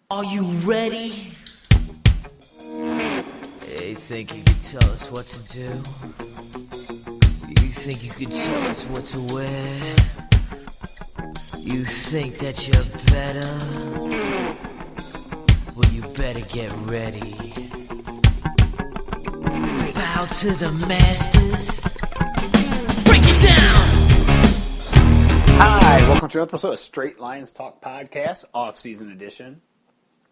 Are you ready? You think you could tell us what to do? You think you could tell us what to wear? You think that you're better? Well, you better get ready. Bow to the masters. Break it down! Hi, welcome to an episode of Straight Lions Talk Podcast, off-season edition.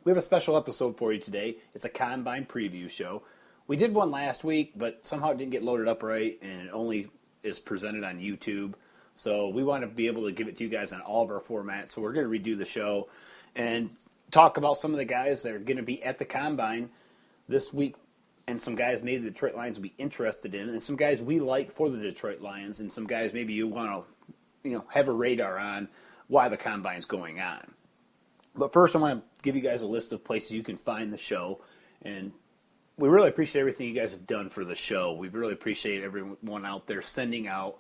We have a special episode for you today. It's a Combine preview show. We did one last week, but somehow it didn't get loaded up right, and it only is presented on YouTube. So we want to be able to give it to you guys on all of our formats. So we're going to redo the show and talk about some of the guys that are going to be at the Combine this week, and some guys maybe the Detroit Lions will be interested in, and some guys we like for the Detroit Lions, and some guys maybe you want to have a radar on why the Combine's going on. But first, I want to give you guys a list of places you can find the show, and we really appreciate everything you guys have done for the show. We really appreciate everyone out there sending out,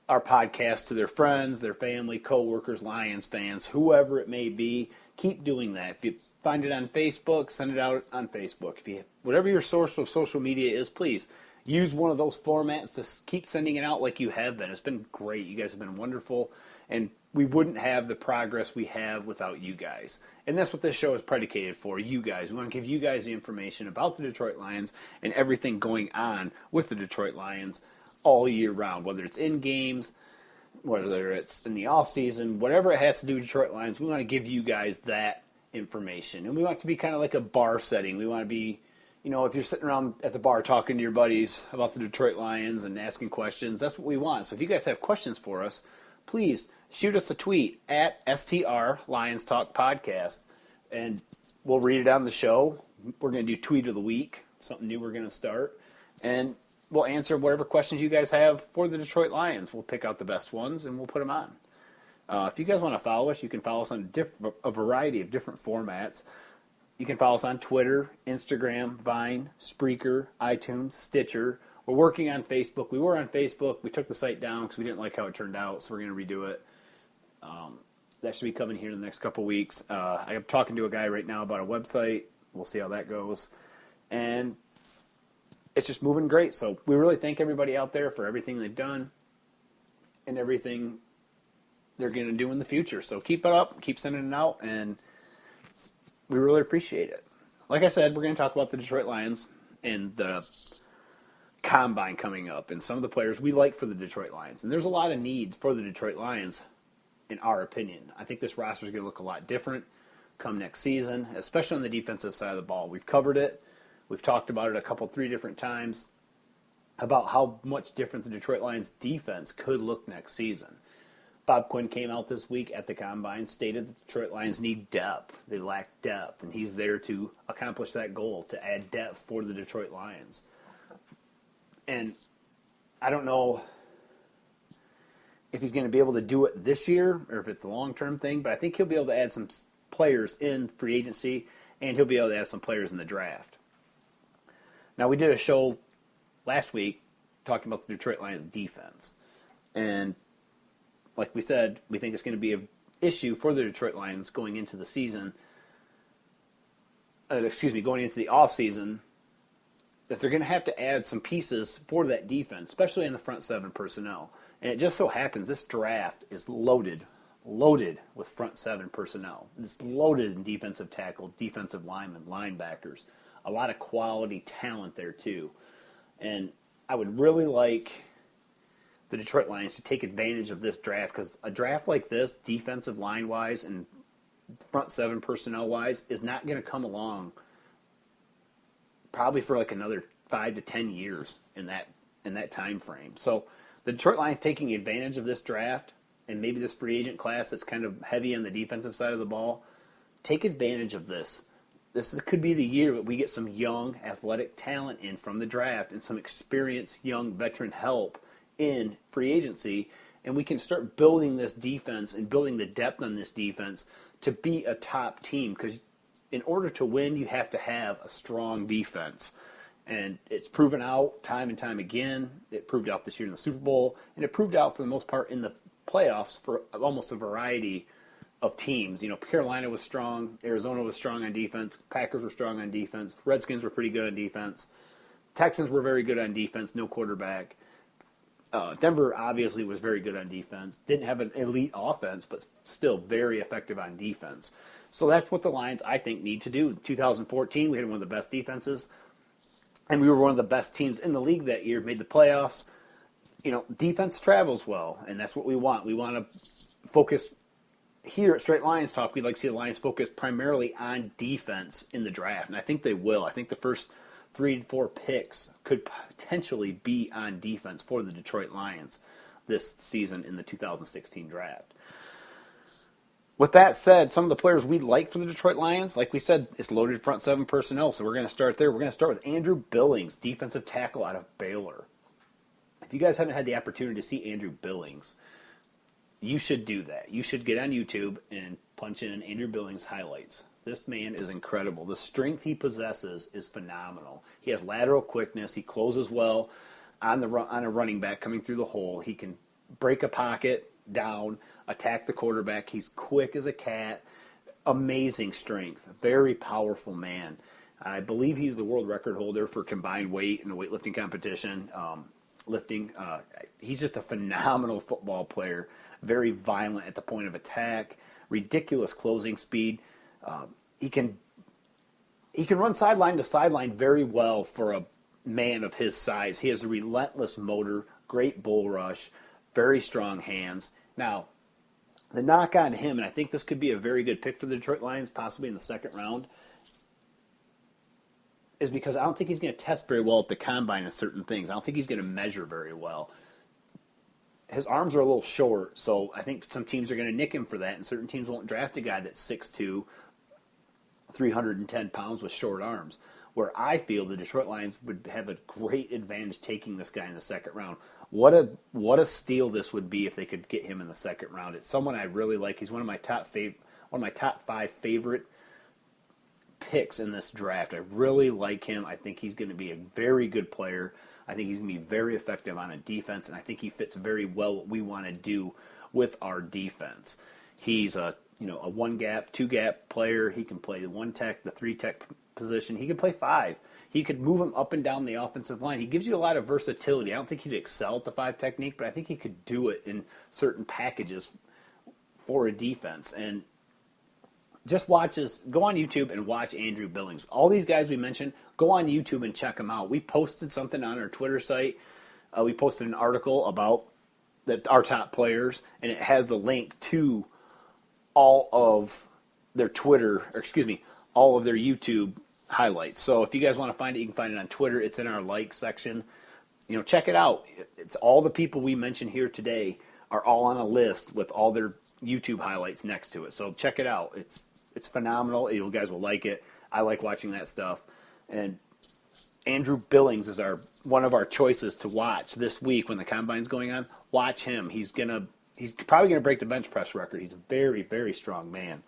our podcast to their friends, their family, coworkers, Lions fans, whoever it may be. Keep doing that. If you find it on Facebook, send it out on Facebook. Whatever your source of social media is, please use one of those formats to keep sending it out like you have been. It's been great. You guys have been wonderful, and we wouldn't have the progress we have without you guys. And that's what this show is predicated for, you guys. We want to give you guys the information about the Detroit Lions and everything going on with the Detroit Lions all year round, whether it's in games, whether it's in the offseason, whatever it has to do with Detroit Lions, we want to give you guys that information. And we want it to be kind of like a bar setting. We want to be, if you're sitting around at the bar talking to your buddies about the Detroit Lions and asking questions, that's what we want. So if you guys have questions for us, please shoot us a tweet at STR Lions Talk Podcast, and we'll read it on the show. We're going to do Tweet of the Week, something new we're going to start, and we'll answer whatever questions you guys have for the Detroit Lions. We'll pick out the best ones, and we'll put them on. If you guys want to follow us, you can follow us on a variety of different formats. You can follow us on Twitter, Instagram, Vine, Spreaker, iTunes, Stitcher. We're working on Facebook. We were on Facebook. We took the site down because we didn't like how it turned out, so we're going to redo it. That should be coming here in the next couple weeks. I am talking to a guy right now about a website. We'll see how that goes. And it's just moving great. So we really thank everybody out there for everything they've done and everything they're going to do in the future. So keep it up. Keep sending it out. And we really appreciate it. Like I said, we're going to talk about the Detroit Lions and the Combine coming up and some of the players we like for the Detroit Lions. And there's a lot of needs for the Detroit Lions, in our opinion. I think this roster is going to look a lot different come next season, especially on the defensive side of the ball. We've covered it. We've talked about it three different times about how much different the Detroit Lions defense could look next season. Bob Quinn came out this week at the Combine, stated that the Detroit Lions need depth. They lack depth, and he's there to accomplish that goal, to add depth for the Detroit Lions. And I don't know if he's going to be able to do it this year or if it's the long-term thing, but I think he'll be able to add some players in free agency, and he'll be able to add some players in the draft. Now, we did a show last week talking about the Detroit Lions defense, and like we said, we think it's going to be an issue for the Detroit Lions going into the season, going into the offseason, that they're going to have to add some pieces for that defense, especially in the front seven personnel. And it just so happens this draft is loaded with front seven personnel. It's loaded in defensive tackle, defensive linemen, linebackers. A lot of quality talent there too. And I would really like the Detroit Lions to take advantage of this draft, because a draft like this, defensive line-wise and front seven personnel-wise, is not going to come along probably for another 5 to 10 years in that time frame. So the Detroit Lions taking advantage of this draft and maybe this free agent class that's kind of heavy on the defensive side of the ball, take advantage of this. Could be the year that we get some young athletic talent in from the draft and some experienced young veteran help in free agency, and we can start building this defense and building the depth on this defense to be a top team, because in order to win, you have to have a strong defense. And it's proven out time and time again. It proved out this year in the Super Bowl, and it proved out for the most part in the playoffs for almost a variety of teams. Carolina was strong. Arizona was strong on defense. Packers were strong on defense. Redskins were pretty good on defense. Texans were very good on defense. No quarterback. Denver obviously was very good on defense. Didn't have an elite offense, but still very effective on defense. So that's what the Lions, I think, need to do. In 2014, we had one of the best defenses, and we were one of the best teams in the league that year, made the playoffs. Defense travels well, and that's what we want. We want to focus here at Straight Lions Talk. We'd like to see the Lions focus primarily on defense in the draft, and I think they will. I think the first 3 to 4 picks could potentially be on defense for the Detroit Lions this season in the 2016 draft. With that said, some of the players we like for the Detroit Lions, like we said, it's loaded front seven personnel, so we're going to start there. We're going to start with Andrew Billings, defensive tackle out of Baylor. If you guys haven't had the opportunity to see Andrew Billings, you should do that. You should get on YouTube and punch in Andrew Billings highlights. This man is incredible. The strength he possesses is phenomenal. He has lateral quickness. He closes well on a running back coming through the hole. He can break a pocket down, attack the quarterback. He's quick as a cat. Amazing strength. Very powerful man. I believe he's the world record holder for combined weight in the weightlifting competition. He's just a phenomenal football player. Very violent at the point of attack. Ridiculous closing speed. He can run sideline to sideline very well for a man of his size. He has a relentless motor, great bull rush, very strong hands. Now, the knock on him, and I think this could be a very good pick for the Detroit Lions, possibly in the second round, is because I don't think he's going to test very well at the combine in certain things. I don't think he's going to measure very well. His arms are a little short, so I think some teams are going to nick him for that, and certain teams won't draft a guy that's 6'2", 310 pounds with short arms, where I feel the Detroit Lions would have a great advantage taking this guy in the second round. What a steal this would be if they could get him in the second round. It's someone I really like. He's one of my top 5 favorite picks in this draft. I really like him. I think he's going to be a very good player. I think he's going to be very effective on a defense, and I think he fits very well what we want to do with our defense. He's a one-gap, two-gap player. He can play the one-tech, the three-tech position. He can play 5. He could move him up and down the offensive line. He gives you a lot of versatility. I don't think he'd excel at the 5 technique, but I think he could do it in certain packages for a defense. And just go on YouTube and watch Andrew Billings. All these guys we mentioned, go on YouTube and check them out. We posted something on our Twitter site. We posted an article about our top players, and it has the link to all of their all of their YouTube highlights. So if you guys want to find it, you can find it on Twitter. It's in our like section. Check it out. It's all the people we mentioned here today are all on a list with all their YouTube highlights next to it. So check it out. It's phenomenal. You guys will like it. I like watching that stuff. And Andrew Billings is one of our choices to watch this week when the combine's going on. Watch him. He's probably gonna break the bench press record. He's a very, very strong man.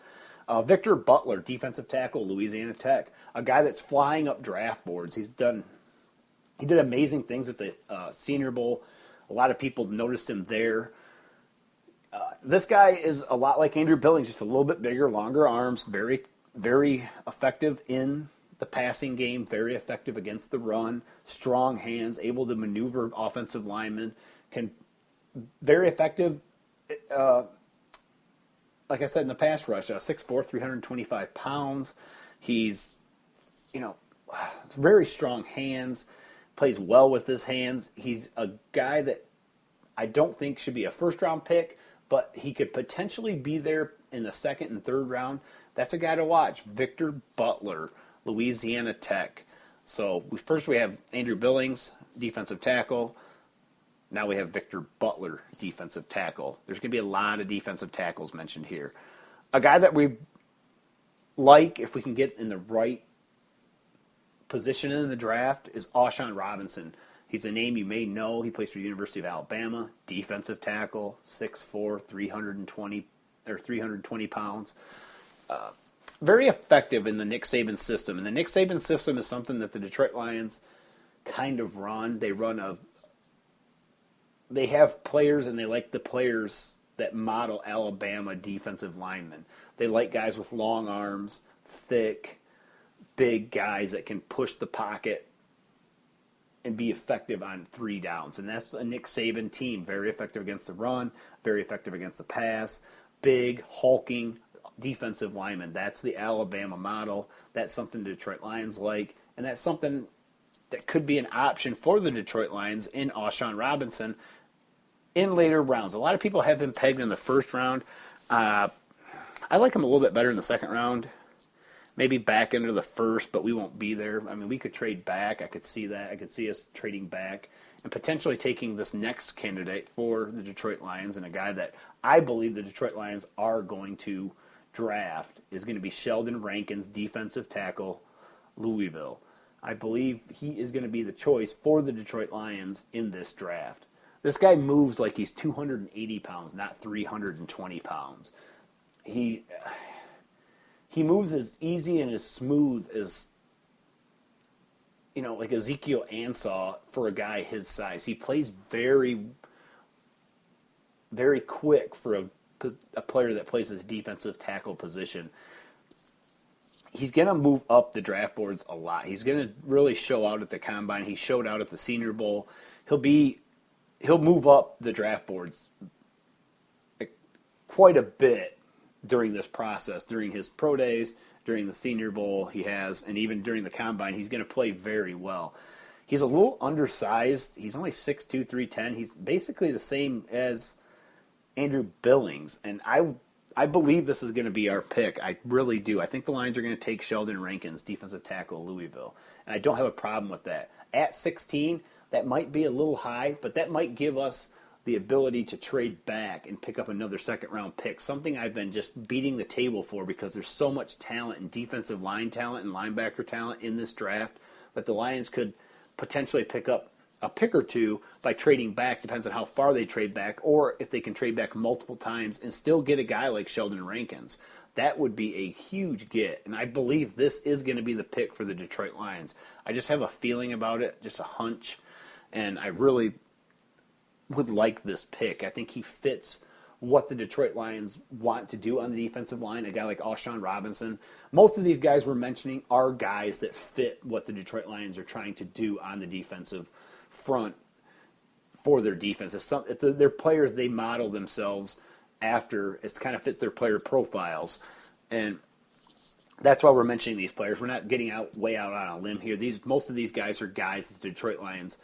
Victor Butler, defensive tackle, Louisiana Tech, a guy that's flying up draft boards. He did amazing things at the Senior Bowl. A lot of people noticed him there. This guy is a lot like Andrew Billings, just a little bit bigger, longer arms, very, very effective in the passing game, very effective against the run, strong hands, able to maneuver offensive linemen, very effective, like I said, in the pass rush, 6'4", 325 pounds. He's, very strong hands, plays well with his hands. He's a guy that I don't think should be a first-round pick, but he could potentially be there in the second and third round. That's a guy to watch. Victor Butler, Louisiana Tech. So we have Andrew Billings, defensive tackle. Now we have Victor Butler, defensive tackle. There's going to be a lot of defensive tackles mentioned here. A guy that we like, if we can get in the right position in the draft, is A'Shawn Robinson. He's a name you may know. He plays for the University of Alabama, defensive tackle, 6'4", 320 pounds. Very effective in the Nick Saban system. And the Nick Saban system is something that the Detroit Lions kind of run. They have players, and they like the players that model Alabama defensive linemen. They like guys with long arms, thick, big guys that can push the pocket and be effective on 3 downs. And that's a Nick Saban team. Very effective against the run, very effective against the pass. Big, hulking defensive linemen. That's the Alabama model. That's something the Detroit Lions like. And that's something that could be an option for the Detroit Lions in Alshon Robinson in later rounds. A lot of people have him pegged in the first round. I like him a little bit better in the second round. Maybe back into the first, but we won't be there. I mean, we could trade back. I could see that. I could see us trading back and potentially taking this next candidate for the Detroit Lions, and a guy that I believe the Detroit Lions are going to draft is going to be Sheldon Rankins, defensive tackle, Louisville. I believe he is going to be the choice for the Detroit Lions in this draft. This guy moves like he's 280 pounds, not 320 pounds. He moves as easy and as smooth as, like Ezekiel Ansah for a guy his size. He plays very, very quick for a player that plays his defensive tackle position. He's going to move up the draft boards a lot. He's going to really show out at the Combine. He showed out at the Senior Bowl. He'll move up the draft boards quite a bit during this process, during his pro days, during the Senior Bowl and even during the Combine. He's going to play very well. He's a little undersized. He's only 6'2", 310. He's basically the same as Andrew Billings, and I believe this is going to be our pick. I really do. I think the Lions are going to take Sheldon Rankins, defensive tackle, Louisville, and I don't have a problem with that. At 16, that might be a little high, but that might give us the ability to trade back and pick up another second-round pick, something I've been just beating the table for because there's so much talent and defensive line talent and linebacker talent in this draft that the Lions could potentially pick up a pick or two by trading back. Depends on how far they trade back, or if they can trade back multiple times and still get a guy like Sheldon Rankins. That would be a huge get, and I believe this is going to be the pick for the Detroit Lions. I just have a feeling about it, just a hunch, and I really would like this pick. I think he fits what the Detroit Lions want to do on the defensive line, a guy like Alshon Robinson. Most of these guys we're mentioning are guys that fit what the Detroit Lions are trying to do on the defensive front for their defense. They're players they model themselves after. It kind of fits their player profiles, and that's why we're mentioning these players. We're not getting way out on a limb here. Most of these guys are guys that the Detroit Lions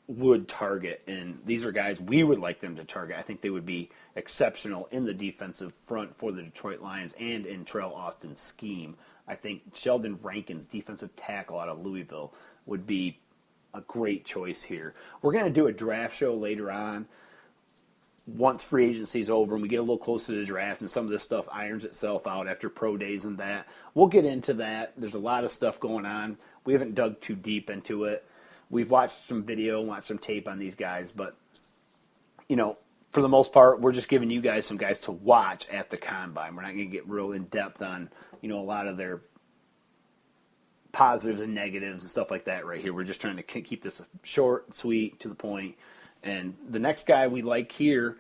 would target, and these are guys we would like them to target. I think they would be exceptional in the defensive front for the Detroit Lions and in Terrell Austin's scheme. I think Sheldon Rankins, defensive tackle out of Louisville, would be a great choice here. We're going to do a draft show later on once free agency's over and we get a little closer to the draft and some of this stuff irons itself out after pro days and that. We'll get into that. There's a lot of stuff going on. We haven't dug too deep into it. We've watched some video, watched some tape on these guys, but, for the most part, we're just giving you guys some guys to watch at the Combine. We're not going to get real in-depth on, a lot of their positives and negatives and stuff like that right here. We're just trying to keep this short, sweet, to the point. And the next guy we like here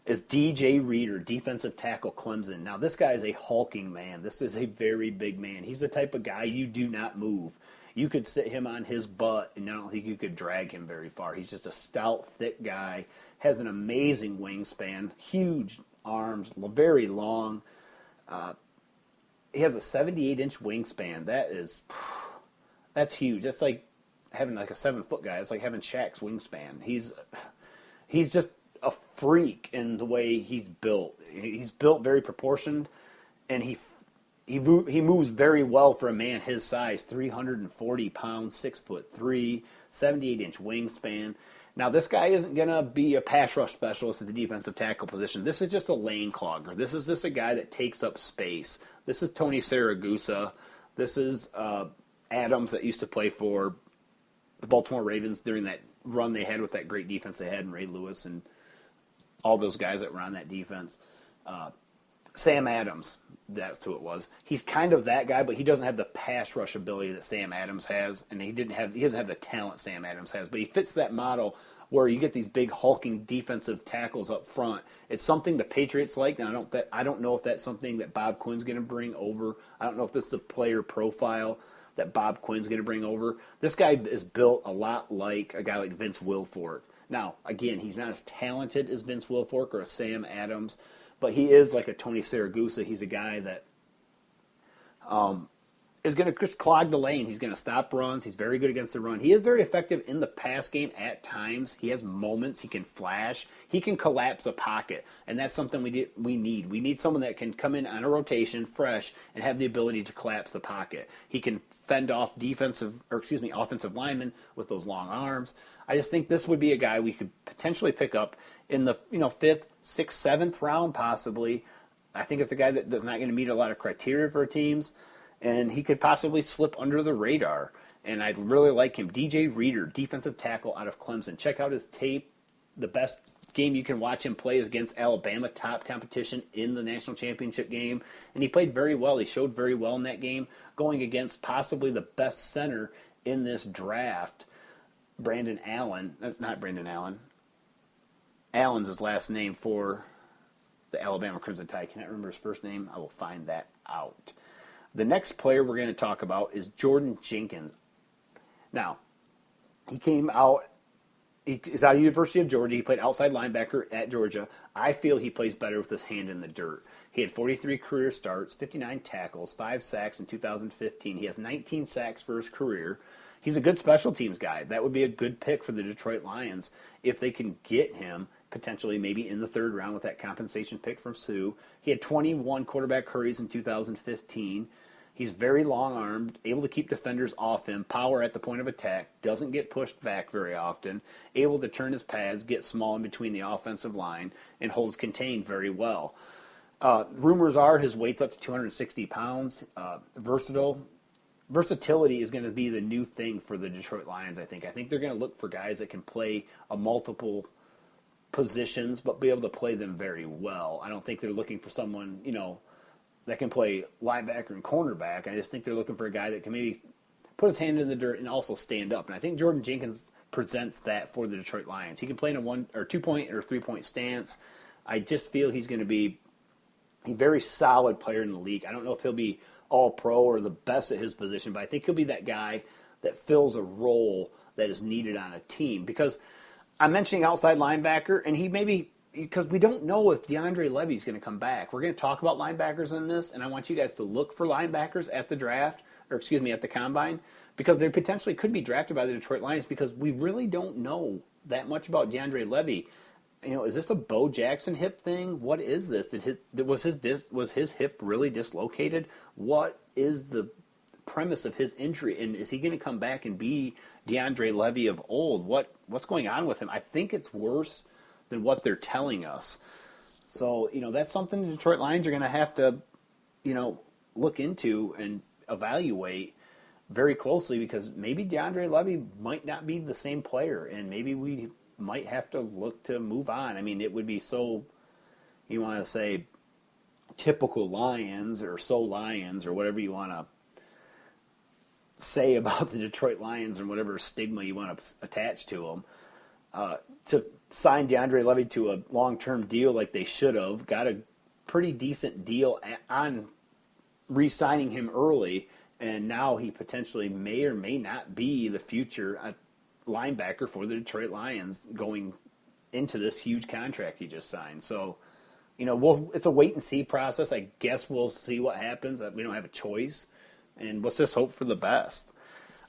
is DJ Reader, defensive tackle, Clemson. Now, this guy is a hulking man. This is a very big man. He's the type of guy you do not move. You could sit him on his butt, and I don't think you could drag him very far. He's just a stout, thick guy, has an amazing wingspan, huge arms, very long. He has a 78-inch wingspan. That's huge. That's like having like a 7-foot guy. It's like having Shaq's wingspan. He's just a freak in the way he's built. He's built very proportioned, and he moves very well for a man his size, 340 pounds, 6'3", 78-inch wingspan. Now, this guy isn't going to be a pass rush specialist at the defensive tackle position. This is just a lane clogger. This is just a guy that takes up space. This is Tony Siragusa. This is Adams that used to play for the Baltimore Ravens during that run they had with that great defense they had, and Ray Lewis and all those guys that were on that defense. Sam Adams, that's who it was. He's kind of that guy, but he doesn't have the pass rush ability that Sam Adams has, and he doesn't have the talent Sam Adams has. But he fits that model where you get these big hulking defensive tackles up front. It's something the Patriots like, and I don't know if that's something that Bob Quinn's going to bring over. I don't know if this is the player profile that Bob Quinn's going to bring over. This guy is built a lot like a guy like Vince Wilfork. Now, again, he's not as talented as Vince Wilfork or a Sam Adams, but he is like a Tony Siragusa. He's a guy that is going to just clog the lane. He's going to stop runs. He's very good against the run. He is very effective in the pass game at times. He has moments. He can flash. He can collapse a pocket, and that's something we need. We need someone that can come in on a rotation, fresh, and have the ability to collapse the pocket. He can fend off offensive linemen with those long arms. I just think this would be a guy we could potentially pick up in the 5th, 6th, 7th round possibly. I think it's a guy that's not going to meet a lot of criteria for teams. And he could possibly slip under the radar. And I'd really like him. DJ Reader, defensive tackle out of Clemson. Check out his tape. The best game you can watch him play is against Alabama, top competition in the national championship game. And he played very well. He showed very well in that game, going against possibly the best center in this draft, Brandon Allen. Not Brandon Allen. Allen's his last name for the Alabama Crimson Tide. I cannot remember his first name. I will find that out. The next player we're going to talk about is Jordan Jenkins. Now, he came out, he is out of the University of Georgia. He played outside linebacker at Georgia. I feel he plays better with his hand in the dirt. He had 43 career starts, 59 tackles, 5 sacks in 2015. He has 19 sacks for his career. He's a good special teams guy. That would be a good pick for the Detroit Lions if they can get him potentially maybe in the 3rd round with that compensation pick from Sioux. He had 21 quarterback hurries in 2015. He's very long-armed, able to keep defenders off him, power at the point of attack, doesn't get pushed back very often, able to turn his pads, get small in between the offensive line, and holds contained very well. Rumors are his weight's up to 260 pounds. Versatility is going to be the new thing for the Detroit Lions, I think. I think they're going to look for guys that can play a multiple positions, but be able to play them very well. I don't think they're looking for someone, that can play linebacker and cornerback. I just think they're looking for a guy that can maybe put his hand in the dirt and also stand up. And I think Jordan Jenkins presents that for the Detroit Lions. He can play in a 1 or 2 point or 3 point stance. I just feel he's going to be a very solid player in the league. I don't know if he'll be all pro or the best at his position, but I think he'll be that guy that fills a role that is needed on a team. Because I'm mentioning outside linebacker, and he maybe, because we don't know if DeAndre Levy is going to come back. We're going to talk about linebackers in this, and I want you guys to look for linebackers at the draft, at the combine, because they potentially could be drafted by the Detroit Lions because we really don't know that much about DeAndre Levy. Is this a Bo Jackson hip thing? What is this? Was his hip really dislocated? What is the premise of his injury, and is he going to come back and be DeAndre Levy of old? What's going on with him? I think it's worse than what they're telling us. So, that's something the Detroit Lions are going to have to, look into and evaluate very closely because maybe DeAndre Levy might not be the same player, and maybe we might have to look to move on. I mean, it would be so, you want to say, typical Lions or so Lions or whatever you want to say about the Detroit Lions and whatever stigma you want to attach to them, to sign DeAndre Levy to a long-term deal like they should have, got a pretty decent deal on re-signing him early, and now he potentially may or may not be the future linebacker for the Detroit Lions going into this huge contract he just signed. So, it's a wait-and-see process. I guess we'll see what happens. We don't have a choice. And let's just hope for the best.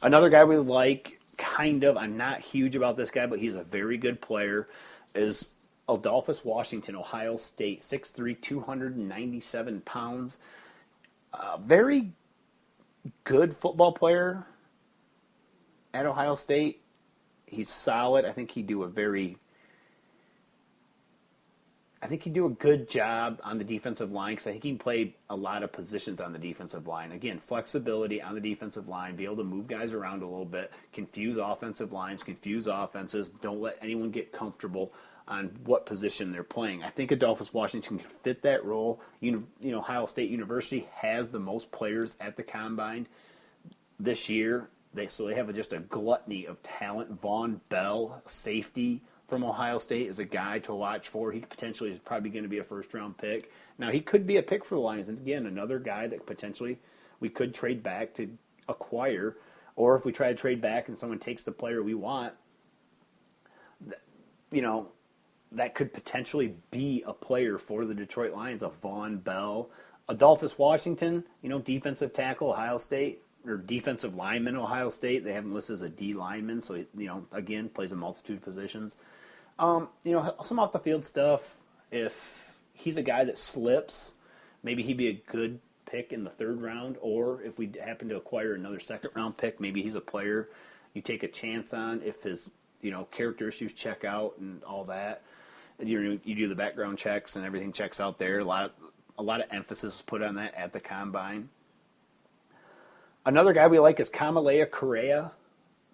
Another guy we like, I'm not huge about this guy, but he's a very good player, is Adolphus Washington, Ohio State, 6'3", 297 pounds. Very good football player at Ohio State. He's solid. I think he'd do a good job on the defensive line because I think he can play a lot of positions on the defensive line. Again, flexibility on the defensive line, be able to move guys around a little bit, confuse offensive lines, confuse offenses, don't let anyone get comfortable on what position they're playing. I think Adolphus Washington can fit that role. Ohio State University has the most players at the combine this year. They have just a gluttony of talent. Vaughn Bell, safety, from Ohio State is a guy to watch for. He potentially is probably going to be a first-round pick. Now, he could be a pick for the Lions. And, again, another guy that potentially we could trade back to acquire. Or if we try to trade back and someone takes the player we want, that could potentially be a player for the Detroit Lions, a Von Bell. Adolphus Washington, defensive tackle, Ohio State, or defensive lineman, Ohio State. They have him listed as a D lineman, so, again, plays a multitude of positions. Some off the field stuff. If he's a guy that slips, maybe he'd be a good pick in the third round, or if we happen to acquire another second round pick, maybe he's a player you take a chance on if his character issues check out and all that. You do the background checks and everything checks out there. A lot of emphasis is put on that at the combine. Another guy we like is Kamalei Correa,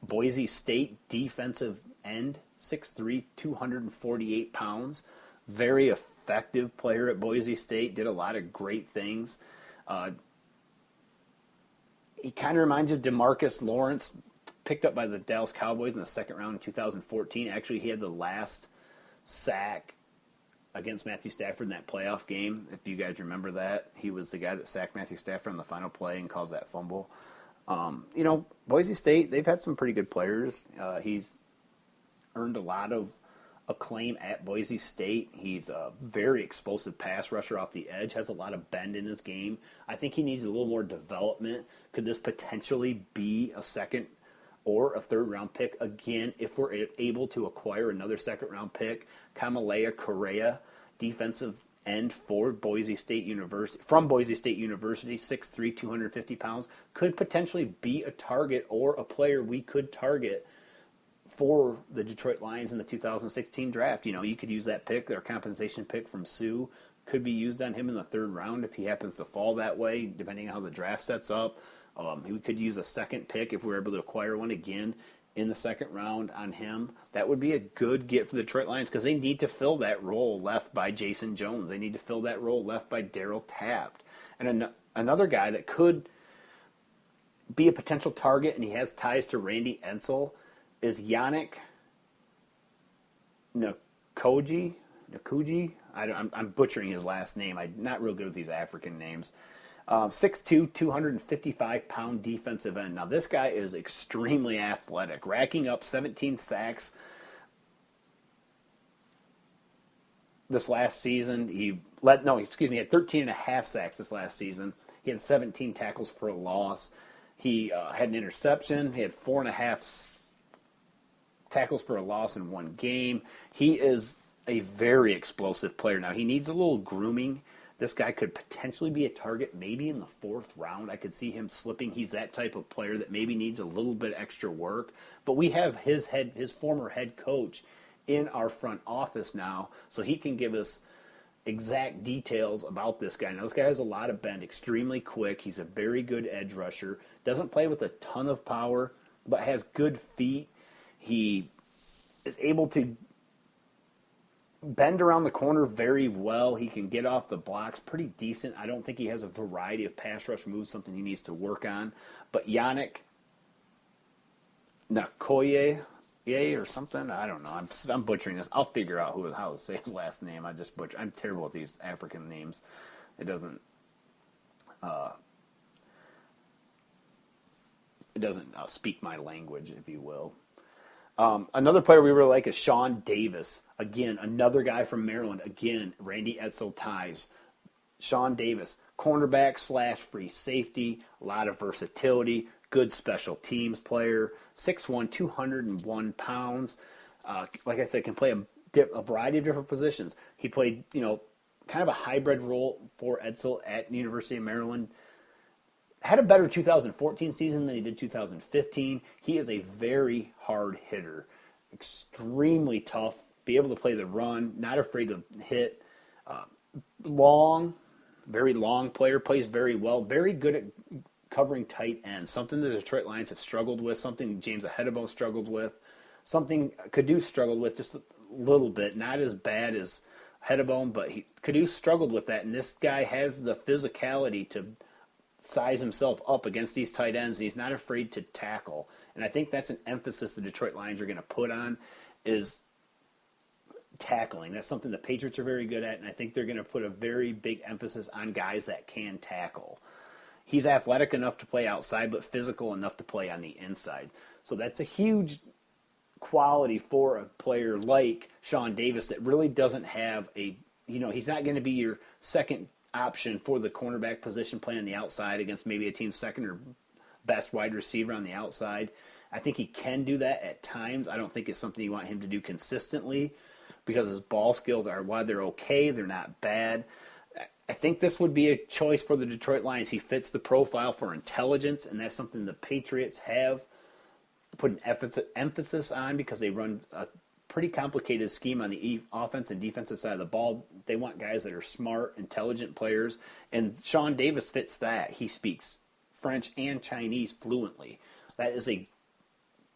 Boise State defensive end, 6'3", 248 pounds. Very effective player at Boise State, did a lot of great things. He kind of reminds you of DeMarcus Lawrence, picked up by the Dallas Cowboys in the second round in 2014. Actually, he had the last sack against Matthew Stafford in that playoff game. If you guys remember that, he was the guy that sacked Matthew Stafford on the final play and caused that fumble. Boise State, they've had some pretty good players. He's earned a lot of acclaim at Boise State. He's a very explosive pass rusher off the edge, has a lot of bend in his game. I think he needs a little more development. Could this potentially be a second or a third round pick? Again, if we're able to acquire another second round pick, Kamalei Correa, defensive end for Boise State University, from Boise State University, 6'3", 250 pounds, could potentially be a target or a player we could target for the Detroit Lions in the 2016 draft. You could use that pick, their compensation pick from Sioux, could be used on him in the third round if he happens to fall that way, depending on how the draft sets up. We could use a second pick if we were able to acquire one again in the second round on him. That would be a good get for the Detroit Lions because they need to fill that role left by Jason Jones. They need to fill that role left by Darryl Taft. And another guy that could be a potential target, and he has ties to Randy Edsall, is Yannick Nakoji. I'm butchering his last name. I'm not real good with these African names. 6'2", 255-pound defensive end. Now, this guy is extremely athletic, racking up 17 sacks this last season. He had 13 and a half sacks this last season. He had 17 tackles for a loss. He had an interception. He had 4.5 tackles for a loss in one game. He is a very explosive player. Now, he needs a little grooming. This guy could potentially be a target maybe in the fourth round. I could see him slipping. He's that type of player that maybe needs a little bit extra work. But we have his former head coach in our front office now, so he can give us exact details about this guy. Now, this guy has a lot of bend, extremely quick. He's a very good edge rusher. Doesn't play with a ton of power, but has good feet. He is able to bend around the corner very well. He can get off the blocks pretty decent. I don't think he has a variety of pass rush moves, something he needs to work on. But Yannick Nakoye or something, I don't know. I'm butchering this. I'll figure out how to say his last name. I'm terrible with these African names. It doesn't speak my language, if you will. Another player we really like is Sean Davis. Again, another guy from Maryland. Again, Randy Edsall ties. Sean Davis, cornerback / free safety, a lot of versatility, good special teams player, 6'1", 201 pounds. Like I said, can play a variety of different positions. He played, kind of a hybrid role for Edsall at the University of Maryland. Had a better 2014 season than he did 2015. He is a very hard hitter, extremely tough, be able to play the run, not afraid to hit. Very long player, plays very well, very good at covering tight ends, something the Detroit Lions have struggled with, something James Ahedebo struggled with, something Caduce struggled with just a little bit, not as bad as Ahedebo, but Caduce struggled with that, and this guy has the physicality to size himself up against these tight ends, and he's not afraid to tackle. And I think that's an emphasis the Detroit Lions are going to put on, is tackling. That's something the Patriots are very good at, and I think they're going to put a very big emphasis on guys that can tackle. He's athletic enough to play outside, but physical enough to play on the inside. So that's a huge quality for a player like Sean Davis that really doesn't have he's not going to be your second option for the cornerback position playing on the outside against maybe a team's second or best wide receiver on the outside. I think he can do that at times. I don't think it's something you want him to do consistently because his ball skills are, while they're okay, they're not bad. I think this would be a choice for the Detroit Lions. He fits the profile for intelligence, and that's something the Patriots have put an emphasis on because they run a pretty complicated scheme on the offense and defensive side of the ball. They want guys that are smart, intelligent players, and Sean Davis fits that. He speaks French and Chinese fluently. That is a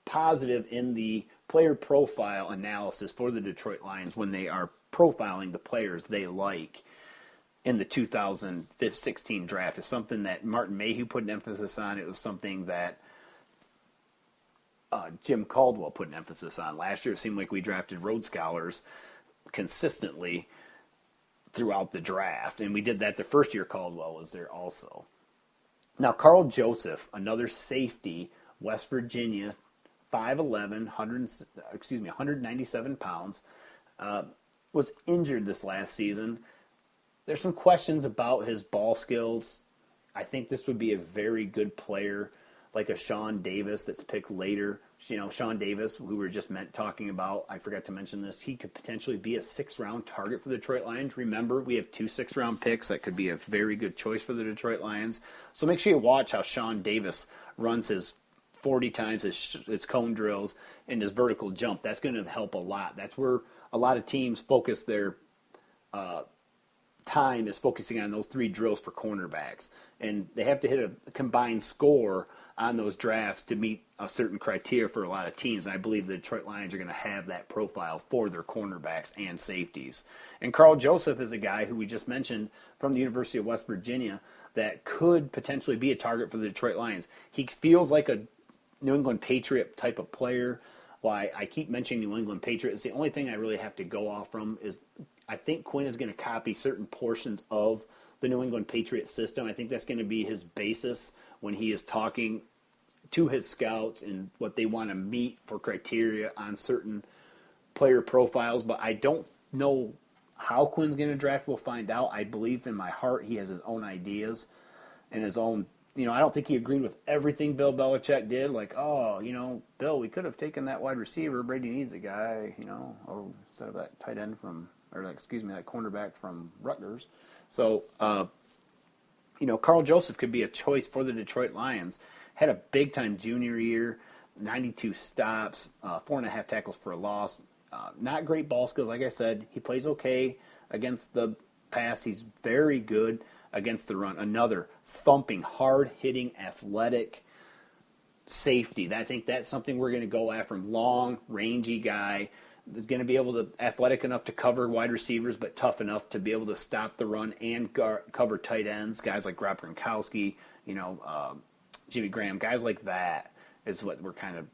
positive in the player profile analysis for the Detroit Lions when they are profiling the players they like in the 2016 draft. It's something that Martin Mayhew put an emphasis on. It was something that Jim Caldwell put an emphasis on. Last year it seemed like we drafted Rhodes Scholars consistently throughout the draft, and we did that the first year Caldwell was there also. Now, Carl Joseph, another safety, West Virginia, 5'11", 197 pounds, was injured this last season. There's some questions about his ball skills. I think this would be a very good player, like a Sean Davis that's picked later. Sean Davis, who we were just talking about, I forgot to mention this, he could potentially be a 6th-round target for the Detroit Lions. Remember, we have 2 6th-round picks. That could be a very good choice for the Detroit Lions. So make sure you watch how Sean Davis runs his 40 times, his cone drills, and his vertical jump. That's going to help a lot. That's where a lot of teams focus their time is focusing on those 3 drills for cornerbacks. And they have to hit a combined score on those drafts to meet a certain criteria for a lot of teams. And I believe the Detroit Lions are going to have that profile for their cornerbacks and safeties. And Carl Joseph is a guy who we just mentioned from the University of West Virginia that could potentially be a target for the Detroit Lions. He feels like a New England Patriot type of player. Why I keep mentioning New England Patriots, the only thing I really have to go off from is I think Quinn is going to copy certain portions of the New England Patriot system. I think that's going to be his basis when he is talking to his scouts and what they want to meet for criteria on certain player profiles. But I don't know how Quinn's going to draft. We'll find out. I believe in my heart he has his own ideas and his own. I don't think he agreed with everything Bill Belichick did. Like, Bill, we could have taken that wide receiver. Brady needs a guy, instead of that tight end that cornerback from Rutgers. So, Carl Joseph could be a choice for the Detroit Lions. Had a big-time junior year, 92 stops, 4.5 tackles for a loss. Not great ball skills, like I said. He plays okay against the pass. He's very good against the run. Another thumping, hard-hitting, athletic safety. I think that's something we're going to go after. Long, rangy guy. Is going to be able to athletic enough to cover wide receivers, but tough enough to be able to stop the run and cover tight ends. Guys like Rob Gronkowski, Jimmy Graham, guys like that is what we're kind of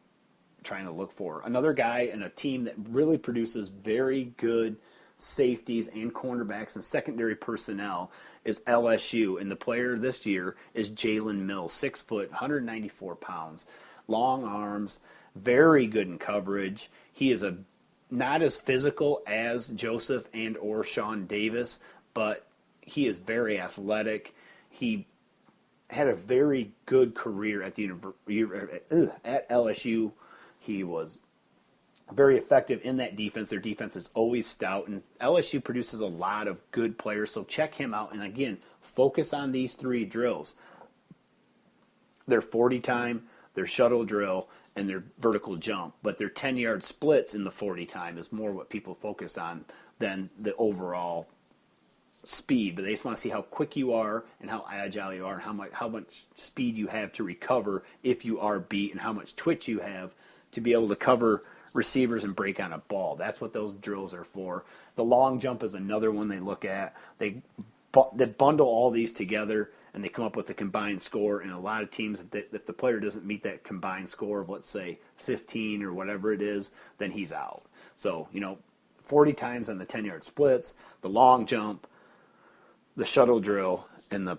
trying to look for. Another guy in a team that really produces very good safeties and cornerbacks and secondary personnel is LSU, and the player this year is Jalen Mills, 6 foot, 194 pounds, long arms, very good in coverage. He is not as physical as Joseph and or Sean Davis, but he is very athletic. He had a very good career at at LSU. He was very effective in that defense. Their defense is always stout, and LSU produces a lot of good players, so check him out. And again, focus on these 3 drills. Their 40 time, their shuttle drill, and their vertical jump. But their 10-yard splits in the 40 time is more what people focus on than the overall speed. But they just want to see how quick you are and how agile you are and how much speed you have to recover if you are beat and how much twitch you have to be able to cover receivers and break on a ball. That's what those drills are for. The long jump is another one they look at. They bundle all these together and they come up with a combined score. And a lot of teams, if the player doesn't meet that combined score of, let's say, 15 or whatever it is, then he's out. So, 40 times on the 10-yard splits, the long jump, the shuttle drill, and the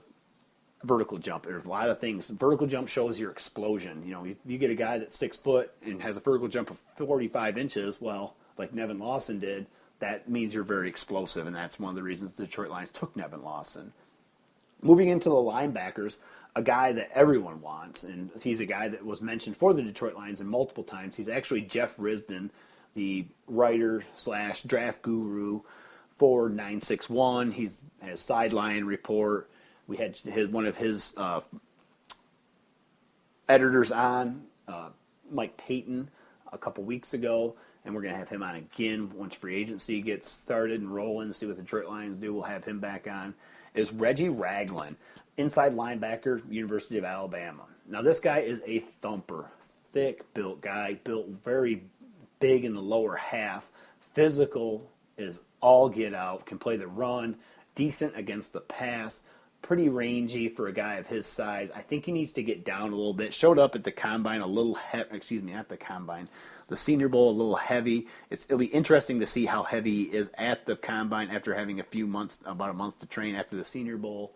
vertical jump. There's a lot of things. Vertical jump shows your explosion. You know, you get a guy that's 6 foot and has a vertical jump of 45 inches, well, like Nevin Lawson did, that means you're very explosive, and that's one of the reasons the Detroit Lions took Nevin Lawson. Moving into the linebackers, a guy that everyone wants, and he's a guy that was mentioned for the Detroit Lions in multiple times. He's actually Jeff Risdon, the writer/draft guru for 961. He has sideline report. We had one of his editors on, Mike Payton, a couple weeks ago, and we're going to have him on again once free agency gets started and rolling, see what the Detroit Lions do. We'll have him back on. Is Reggie Ragland, inside linebacker, University of Alabama. Now, this guy is a thumper, thick-built guy, built very big in the lower half. Physical is all get out, can play the run, decent against the pass, pretty rangy for a guy of his size. I think he needs to get down a little bit. Showed up at the Combine a little the Senior Bowl a little heavy. It'll be interesting to see how heavy he is at the Combine after having about a month to train after the Senior Bowl.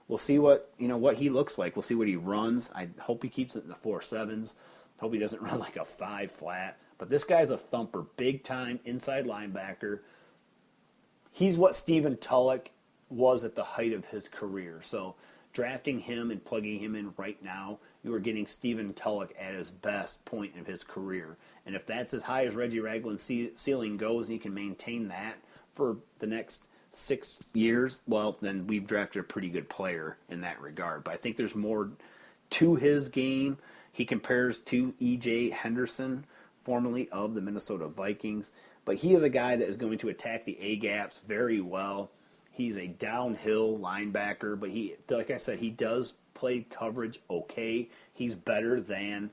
We'll see what he looks like. We'll see what he runs. I hope he keeps it in the 4.7s. Hope he doesn't run like a 5 flat. But this guy's a thumper, big time inside linebacker. He's what Stephen Tulloch was at the height of his career. So drafting him and plugging him in right now, you are getting Stephen Tulloch at his best point of his career. And if that's as high as Reggie Ragland's ceiling goes and he can maintain that for the next 6 years, well, then we've drafted a pretty good player in that regard. But I think there's more to his game. He compares to E.J. Henderson, formerly of the Minnesota Vikings. But he is a guy that is going to attack the A-gaps very well. He's a downhill linebacker, but like I said, he does play coverage okay. He's better than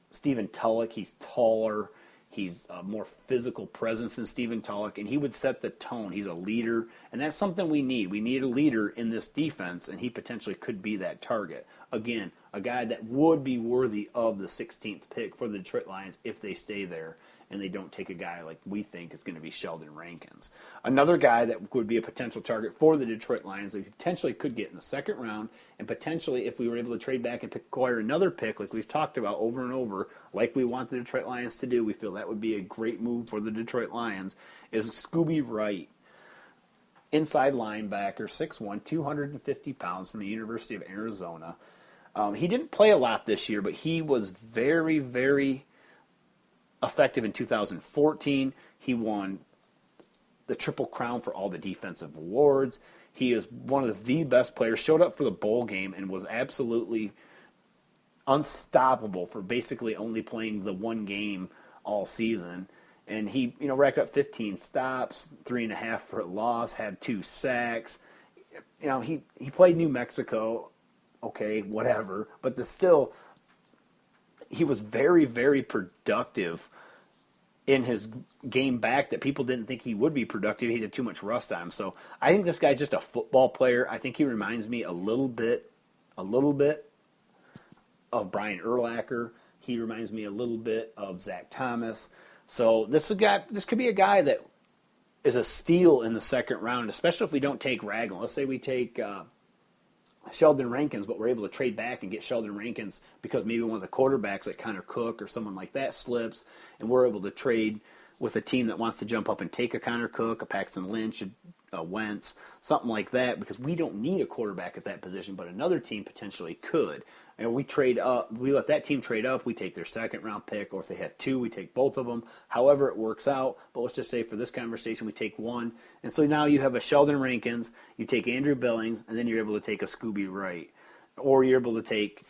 Stephen Tulloch. He's taller. He's a more physical presence than Stephen Tulloch, and he would set the tone. He's a leader, and that's something we need. We need a leader in this defense, and he potentially could be that target. Again, a guy that would be worthy of the 16th pick for the Detroit Lions if they stay there and they don't take a guy like we think is going to be Sheldon Rankins. Another guy that would be a potential target for the Detroit Lions that we potentially could get in the second round, and potentially if we were able to trade back and acquire another pick like we've talked about over and over, like we want the Detroit Lions to do, we feel that would be a great move for the Detroit Lions, is Scooby Wright. Inside linebacker, 6'1", 250 pounds from the University of Arizona. He didn't play a lot this year, but he was very, very effective in 2014. He won the Triple Crown for all the defensive awards. He is one of the best players, showed up for the bowl game and was absolutely unstoppable for basically only playing the one game all season. And he, racked up 15 stops, 3.5 for a loss, had 2 sacks. He played New Mexico, okay, whatever. But he was very, very productive in his game back that people didn't think he would be productive. He had too much rust on him. So I think this guy's just a football player. I think he reminds me a little bit of Brian Urlacher. He reminds me a little bit of Zach Thomas. So this could be a guy that is a steal in the second round, especially if we don't take Ragland. Let's say we take Sheldon Rankins, but we're able to trade back and get Sheldon Rankins because maybe one of the quarterbacks like Connor Cook or someone like that slips, and we're able to trade with a team that wants to jump up and take a Connor Cook, a Paxton Lynch, a Wentz, something like that, because we don't need a quarterback at that position, but another team potentially could. And we trade up, we let that team trade up, we take their second round pick, or if they have 2, we take both of them, however it works out. But let's just say for this conversation, we take 1. And so now you have a Sheldon Rankins, you take Andrew Billings, and then you're able to take a Scooby Wright. Or you're able to take,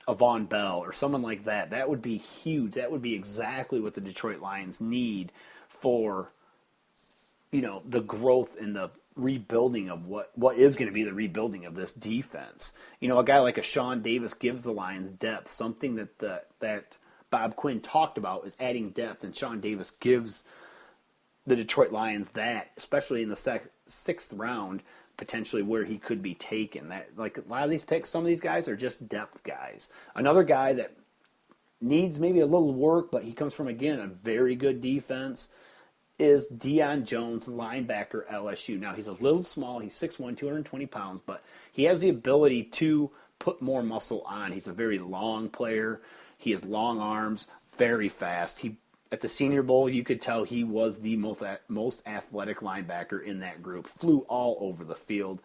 a Von Bell or someone like that. That would be huge. That would be exactly what the Detroit Lions need for, the growth and the rebuilding of what is going to be the rebuilding of this defense. A guy like a Sean Davis gives the Lions depth, something that Bob Quinn talked about is adding depth, and Sean Davis gives the Detroit Lions that, especially in the 6th round, potentially where he could be taken. That, like a lot of these picks, some of these guys are just depth guys. Another guy that needs maybe a little work, but he comes from, again, a very good defense, is Deion Jones, linebacker, LSU. Now, he's a little small. He's 6'1", 220 pounds, but he has the ability to put more muscle on. He's a very long player. He has long arms, very fast. At the Senior Bowl, you could tell he was the most athletic linebacker in that group. Flew all over the field.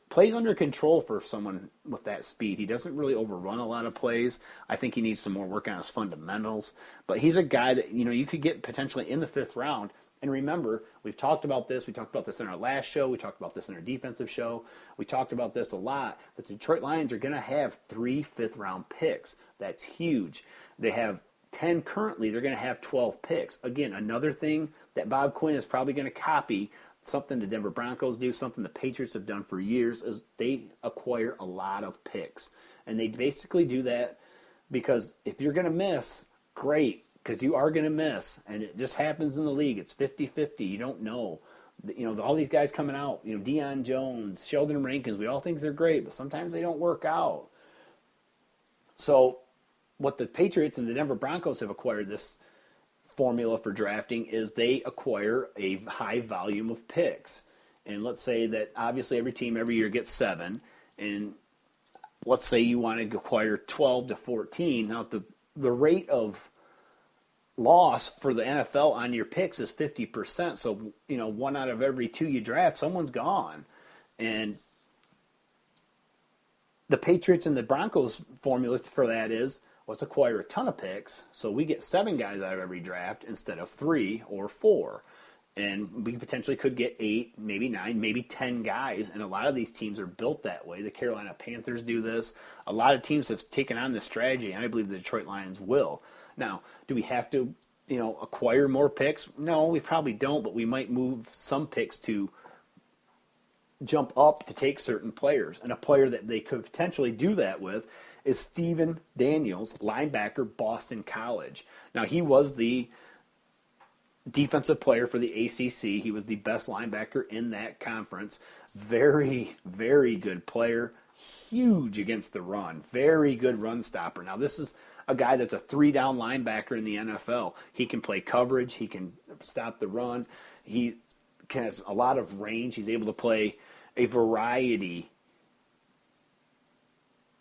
Plays under control for someone with that speed. He doesn't really overrun a lot of plays. I think he needs some more work on his fundamentals. But he's a guy that you could get potentially in the 5th round. And remember, we've talked about this. We talked about this in our last show. We talked about this in our defensive show. We talked about this a lot. The Detroit Lions are going to have 3 5th-round picks. That's huge. They have 10 currently. They're going to have 12 picks. Again, another thing that Bob Quinn is probably going to copy, something the Denver Broncos do, something the Patriots have done for years, is they acquire a lot of picks. And they basically do that because if you're going to miss, great, because you are going to miss. And it just happens in the league. It's 50-50. You don't know. All these guys coming out, Deion Jones, Sheldon Rankins, we all think they're great, but sometimes they don't work out. So what the Patriots and the Denver Broncos have acquired this formula for drafting is they acquire a high volume of picks. And let's say that obviously every team every year gets 7. And let's say you want to acquire 12 to 14. Now the rate of loss for the NFL on your picks is 50%. So, 1 out of every 2 you draft, someone's gone. And the Patriots and the Broncos formula for that is, let's acquire a ton of picks, so we get 7 guys out of every draft instead of 3 or 4. And we potentially could get 8, maybe 9, maybe 10 guys, and a lot of these teams are built that way. The Carolina Panthers do this. A lot of teams have taken on this strategy, and I believe the Detroit Lions will. Now, do we have to, acquire more picks? No, we probably don't, but we might move some picks to jump up to take certain players. And a player that they could potentially do that with is Stephen Daniels, linebacker, Boston College. Now, he was the defensive player for the ACC. He was the best linebacker in that conference. Very, very good player. Huge against the run. Very good run stopper. Now, this is a guy that's a 3-down linebacker in the NFL. He can play coverage. He can stop the run. He has a lot of range. He's able to play a variety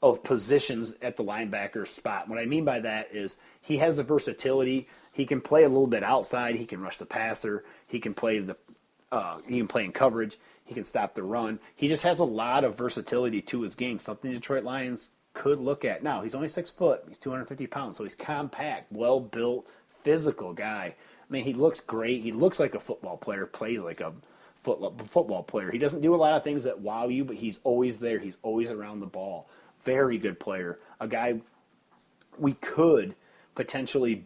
of positions at the linebacker spot. What I mean by that is he has the versatility. He can play a little bit outside. He can rush the passer. He can play in coverage. He can stop the run. He just has a lot of versatility to his game, something the Detroit Lions could look at. Now, he's only 6 foot. He's 250 pounds, so he's compact, well-built, physical guy. I mean, he looks great. He looks like a football player, plays like a football player. He doesn't do a lot of things that wow you, but he's always there. He's always around the ball. Very good player. A guy we could potentially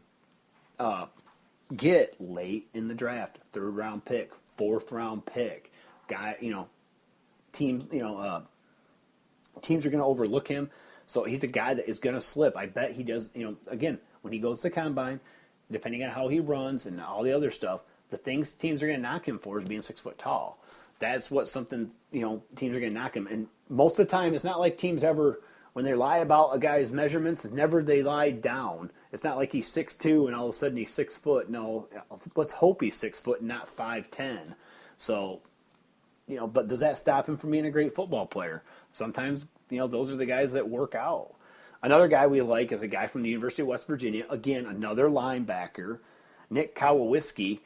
get late in the draft. 3rd round pick, 4th round pick. Guy, teams, teams are going to overlook him. So he's a guy that is going to slip. I bet he does, again, when he goes to the combine, depending on how he runs and all the other stuff, the things teams are going to knock him for is being 6 foot tall. That's what something, teams are going to knock him. And most of the time, it's not like teams ever, when they lie about a guy's measurements, it's never they lie down. It's not like he's 6'2" and all of a sudden he's 6 foot. No, let's hope he's 6 foot and not 5'10". So, but does that stop him from being a great football player? Sometimes, those are the guys that work out. Another guy we like is a guy from the University of West Virginia. Again, another linebacker, Nick Kawawiski,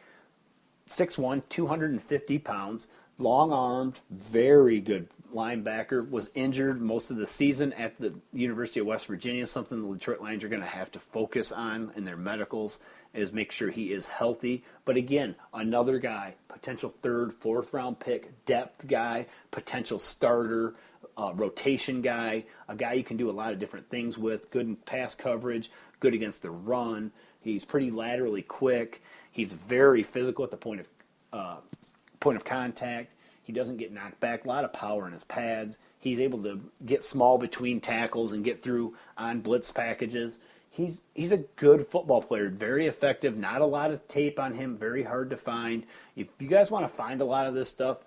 6'1", 250 pounds, long-armed, very good linebacker, was injured most of the season at the University of West Virginia. Something the Detroit Lions are going to have to focus on in their medicals is make sure he is healthy. But again, another guy, potential 3rd, 4th round pick, depth guy, potential starter, rotation guy, a guy you can do a lot of different things with, good in pass coverage, good against the run. He's pretty laterally quick. He's very physical at the point of contact. He doesn't get knocked back. A lot of power in his pads. He's able to get small between tackles and get through on blitz packages. He's a good football player, very effective. Not a lot of tape on him, very hard to find. If you guys want to find a lot of this stuff,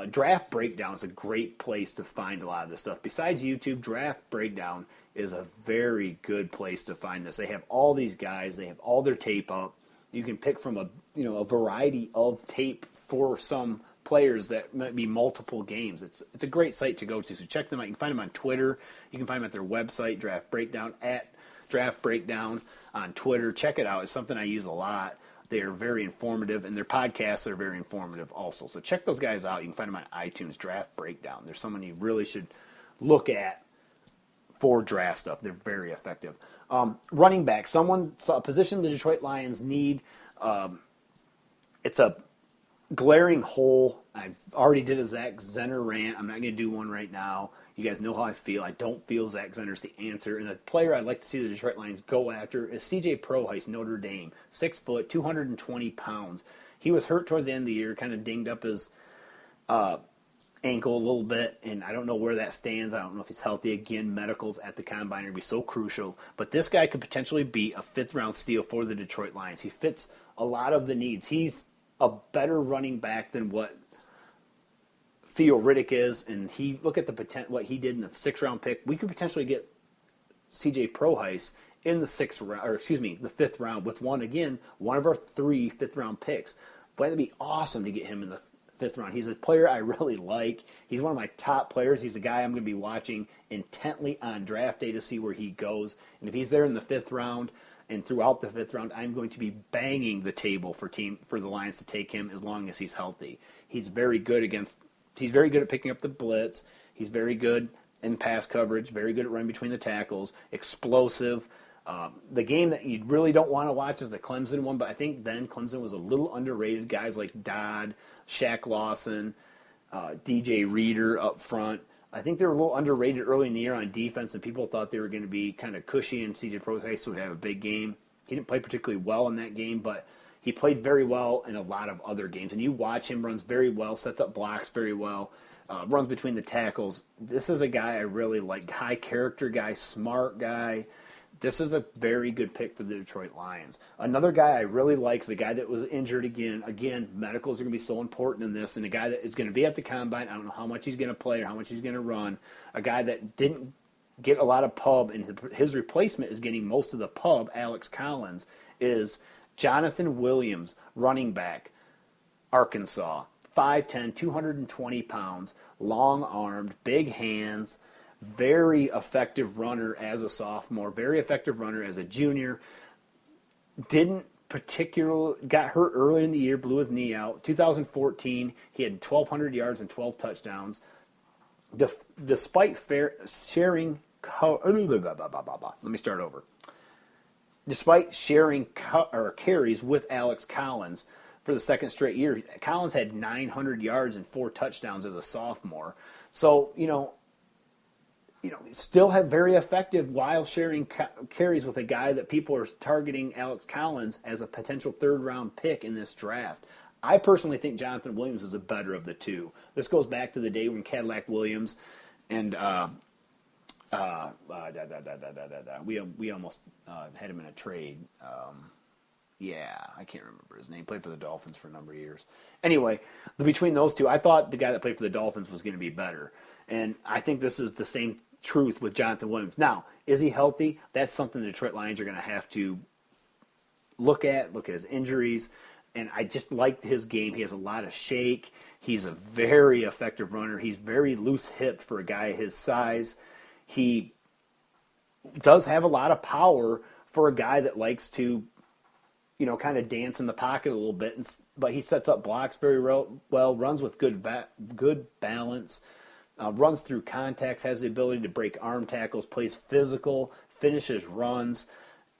Draft Breakdown is a great place to find a lot of this stuff. Besides YouTube, Draft Breakdown is a very good place to find this. They have all these guys. They have all their tape up. You can pick from a variety of tape for some players that might be multiple games. It's a great site to go to. So check them out. You can find them on Twitter. You can find them at their website, Draft Breakdown, at Draft Breakdown on Twitter. Check it out. It's something I use a lot. They are very informative, and their podcasts are very informative also. So check those guys out. You can find them on iTunes, Draft Breakdown. They're someone you really should look at for draft stuff. They're very effective. Running back, a position the Detroit Lions need. It's a glaring hole. I already did a Zach Zenner rant. I'm not going to do one right now. You guys know how I feel. I don't feel Zach Zenner's the answer. And the player I'd like to see the Detroit Lions go after is C.J. Prohyse, Notre Dame. 6 foot, 220 pounds. He was hurt towards the end of the year, kind of dinged up his ankle a little bit, and I don't know where that stands. I don't know if he's healthy. Again, medicals at the combine are going to be so crucial. But this guy could potentially be a fifth-round steal for the Detroit Lions. He fits a lot of the needs. He's a better running back than what Theo Riddick is, and look at what he did in the sixth-round pick. We could potentially get C.J. Prohyse in the the fifth round with one of our 3 fifth-round picks. But that'd be awesome to get him in the fifth round. He's a player I really like. He's one of my top players. He's a guy I'm going to be watching intently on draft day to see where he goes. And if he's there in the fifth round and throughout the fifth round, I'm going to be banging the table for the Lions to take him as long as he's healthy. He's very good at picking up the blitz. He's very good in pass coverage, very good at running between the tackles, explosive. The game that you really don't want to watch is the Clemson one, but I think then Clemson was a little underrated. Guys like Dodd, Shaq Lawson, DJ Reader up front. I think they were a little underrated early in the year on defense, and people thought they were going to be kind of cushy, and C.J. Prohyse would have a big game. He didn't play particularly well in that game, but he played very well in a lot of other games. And you watch him, runs very well, sets up blocks very well, runs between the tackles. This is a guy I really like, high character guy, smart guy. This is a very good pick for the Detroit Lions. Another guy I really like is the guy that was injured again. Again, medicals are going to be so important in this. And a guy that is going to be at the combine, I don't know how much he's going to play or how much he's going to run. A guy that didn't get a lot of pub, and his replacement is getting most of the pub, Alex Collins, is Jonathan Williams, running back, Arkansas. 5'10", 220 pounds, long-armed, big hands, very effective runner as a sophomore, very effective runner as a junior. Got hurt early in the year, blew his knee out. 2014, he had 1,200 yards and 12 touchdowns. Despite sharing carries with Alex Collins for the second straight year, Collins had 900 yards and 4 touchdowns as a sophomore. So, still have very effective while sharing carries with a guy that people are targeting, Alex Collins, as a potential third-round pick in this draft. I personally think Jonathan Williams is the better of the two. This goes back to the day when Cadillac Williams and we almost had him in a trade. I can't remember his name. Played for the Dolphins for a number of years. Anyway, between those two, I thought the guy that played for the Dolphins was going to be better. And I think this is the same truth with Jonathan Williams. Now, is he healthy? That's something the Detroit Lions are going to have to look at his injuries. And I just liked his game. He has a lot of shake. He's a very effective runner. He's very loose-hipped for a guy his size. He does have a lot of power for a guy that likes to, kind of dance in the pocket a little bit. But he sets up blocks very well, runs with good balance, runs through contacts, has the ability to break arm tackles, plays physical, finishes runs.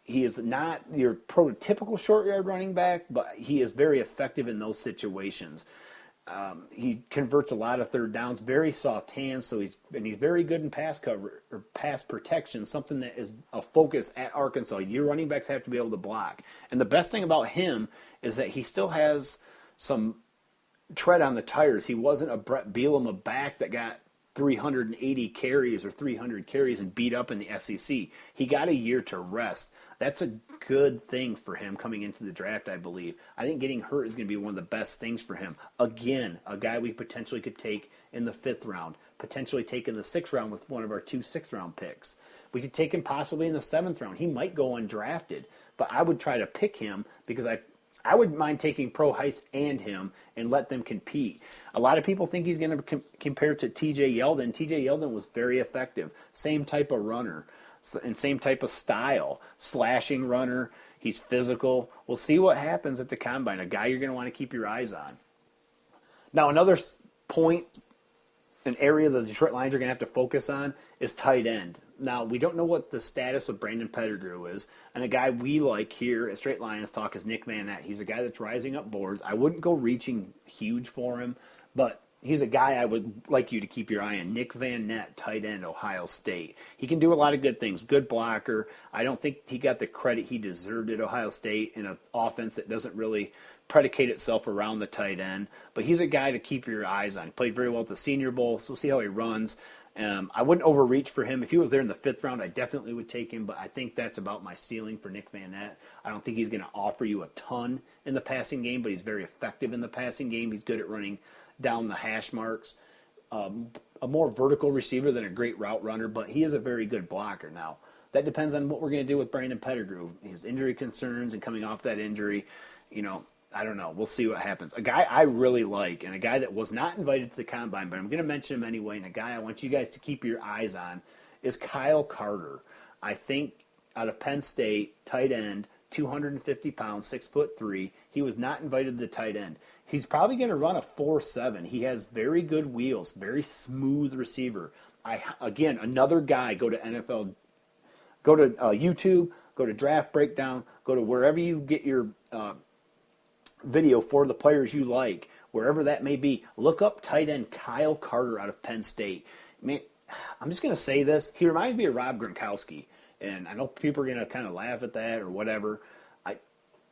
He is not your prototypical short yard running back, but he is very effective in those situations. He converts a lot of third downs, very soft hands, so he's very good in pass cover or pass protection, something that is a focus at Arkansas. Your running backs have to be able to block. And the best thing about him is that he still has some tread on the tires. He wasn't a Brett Bielema back that got 380 carries or 300 carries and beat up in the SEC. He got a year to rest. That's a good thing for him coming into the draft, I believe. I think getting hurt is going to be one of the best things for him. Again, a guy we potentially could take in the 5th round, potentially take in the 6th round with one of our 2 6th-round picks. We could take him possibly in the 7th round. He might go undrafted, but I would try to pick him because I I would mind taking Pro Heist and him and let them compete. A lot of people think he's going to compare to T.J. Yeldon. T.J. Yeldon was very effective. Same type of runner and same type of style. Slashing runner. He's physical. We'll see what happens at the Combine. A guy you're going to want to keep your eyes on. Now, another point, an area the Detroit Lions are going to have to focus on is tight end. Now, we don't know what the status of Brandon Pettigrew is, and a guy we like here at Straight Lions Talk is Nick Van Nett. He's a guy that's rising up boards. I wouldn't go reaching huge for him, but he's a guy I would like you to keep your eye on. Nick Van Nett, tight end, Ohio State. He can do a lot of good things. Good blocker. I don't think he got the credit he deserved at Ohio State in an offense that doesn't really predicate itself around the tight end. But he's a guy to keep your eyes on. He played very well at the Senior Bowl, so we'll see how he runs. I wouldn't overreach for him. If he was there in the 5th round, I definitely would take him, but I think that's about my ceiling for Nick Van Nett. I don't think he's going to offer you a ton in the passing game, but he's very effective in the passing game. He's good at running down the hash marks. A more vertical receiver than a great route runner, but he is a very good blocker. Now, that depends on what we're going to do with Brandon Pettigrew. His injury concerns and coming off that injury, I don't know. We'll see what happens. A guy I really like, and a guy that was not invited to the Combine, but I'm going to mention him anyway, and a guy I want you guys to keep your eyes on, is Kyle Carter. I think out of Penn State, tight end, 250 pounds, 6'3". He was not invited to the tight end. He's probably going to run a 4.7. He has very good wheels, very smooth receiver. Again, another guy, go to NFL, go to YouTube, go to Draft Breakdown, go to wherever you get your video for the players you like, wherever that may be. Look up tight end Kyle Carter out of Penn State. Man, I'm just going to say this. He reminds me of Rob Gronkowski, and I know people are going to kind of laugh at that or whatever.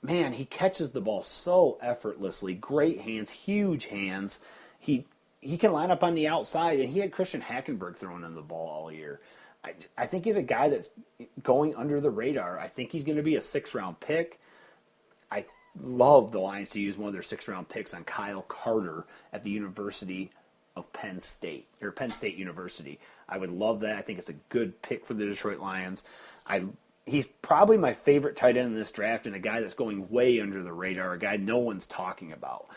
Man, he catches the ball so effortlessly. Great hands, huge hands. He can line up on the outside, and he had Christian Hackenberg throwing him the ball all year. I think he's a guy that's going under the radar. I think he's going to be a 6th-round pick. I love the Lions to use one of their 6th-round picks on Kyle Carter at the University of Penn State, or Penn State University. I would love that. I think it's a good pick for the Detroit Lions. He's probably my favorite tight end in this draft, and a guy that's going way under the radar, a guy no one's talking about.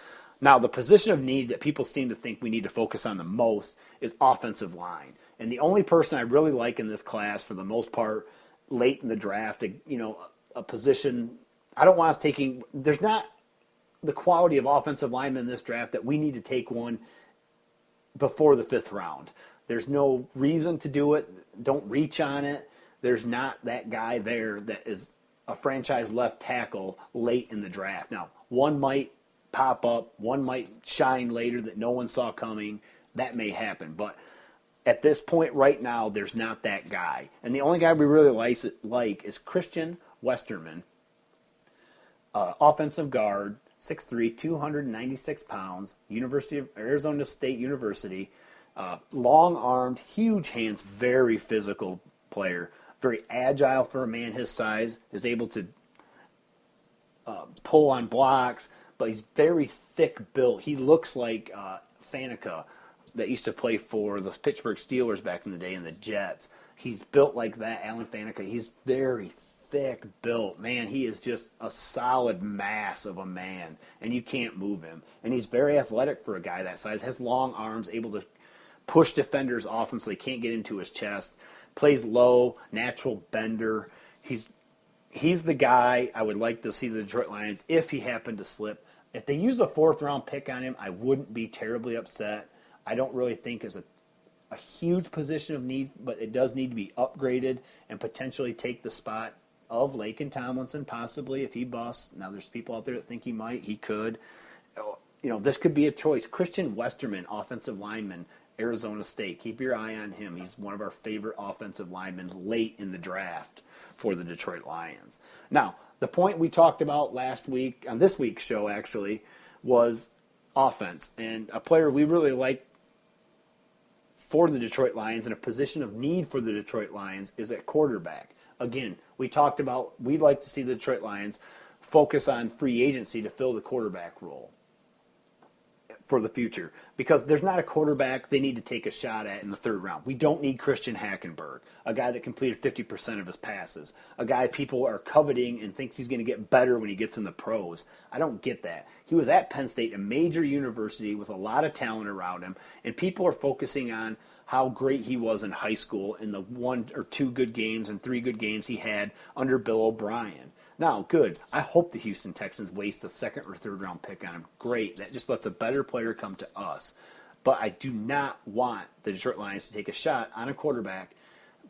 Now, the position of need that people seem to think we need to focus on the most is offensive line. And the only person I really like in this class, for the most part, late in the draft, a position – I don't want us taking – there's not the quality of offensive linemen in this draft that we need to take one before the 5th round. There's no reason to do it. Don't reach on it. There's not that guy there that is a franchise left tackle late in the draft. Now, one might pop up. One might shine later that no one saw coming. That may happen. But at this point right now, there's not that guy. And the only guy we really like is Christian Westerman. Offensive guard, 6'3", 296 pounds, University of Arizona State University, long-armed, huge hands, very physical player, very agile for a man his size, is able to pull on blocks, but he's very thick built. He looks like Faneca that used to play for the Pittsburgh Steelers back in the day and the Jets. He's built like that, Alan Faneca. He's very thick built. Man, he is just a solid mass of a man, and you can't move him. And he's very athletic for a guy that size, has long arms, able to push defenders off him so they can't get into his chest, plays low, natural bender. He's the guy I would like to see the Detroit Lions if he happened to slip. If they use a 4th-round pick on him, I wouldn't be terribly upset. I don't really think it's a huge position of need, but it does need to be upgraded and potentially take the spot of Laken Tomlinson, possibly, if he busts. Now, there's people out there that think he might. He could. This could be a choice. Christian Westerman, offensive lineman, Arizona State. Keep your eye on him. He's one of our favorite offensive linemen late in the draft for the Detroit Lions. Now, the point we talked about last week, on this week's show actually, was offense. And a player we really like for the Detroit Lions and a position of need for the Detroit Lions is at quarterback. Again, we talked about we'd like to see the Detroit Lions focus on free agency to fill the quarterback role. for the future, because there's not a quarterback they need to take a shot at in the third round. We don't need Christian Hackenberg, a guy that completed 50% of his passes, a guy people are coveting and thinks he's going to get better when he gets in the pros. I don't get that. He was at Penn State, a major university with a lot of talent around him, and people are focusing on how great he was in high school in the 1 or 2 good games and 3 good games he had under Bill O'Brien. Now, good. I hope the Houston Texans waste a second or third round pick on him. Great. That just lets a better player come to us. But I do not want the Detroit Lions to take a shot on a quarterback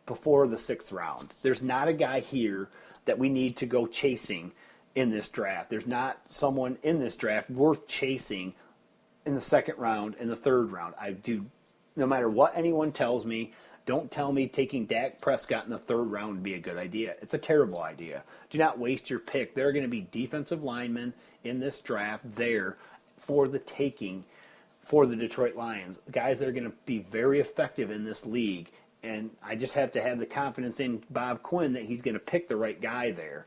before the 6th round. There's not a guy here that we need to go chasing in this draft. There's not someone in this draft worth chasing in the 2nd round and the 3rd round. No matter what anyone tells me, don't tell me taking Dak Prescott in the 3rd round would be a good idea. It's a terrible idea. Do not waste your pick. There are going to be defensive linemen in this draft there for the taking for the Detroit Lions. Guys that are going to be very effective in this league. And I just have to have the confidence in Bob Quinn that he's going to pick the right guy there.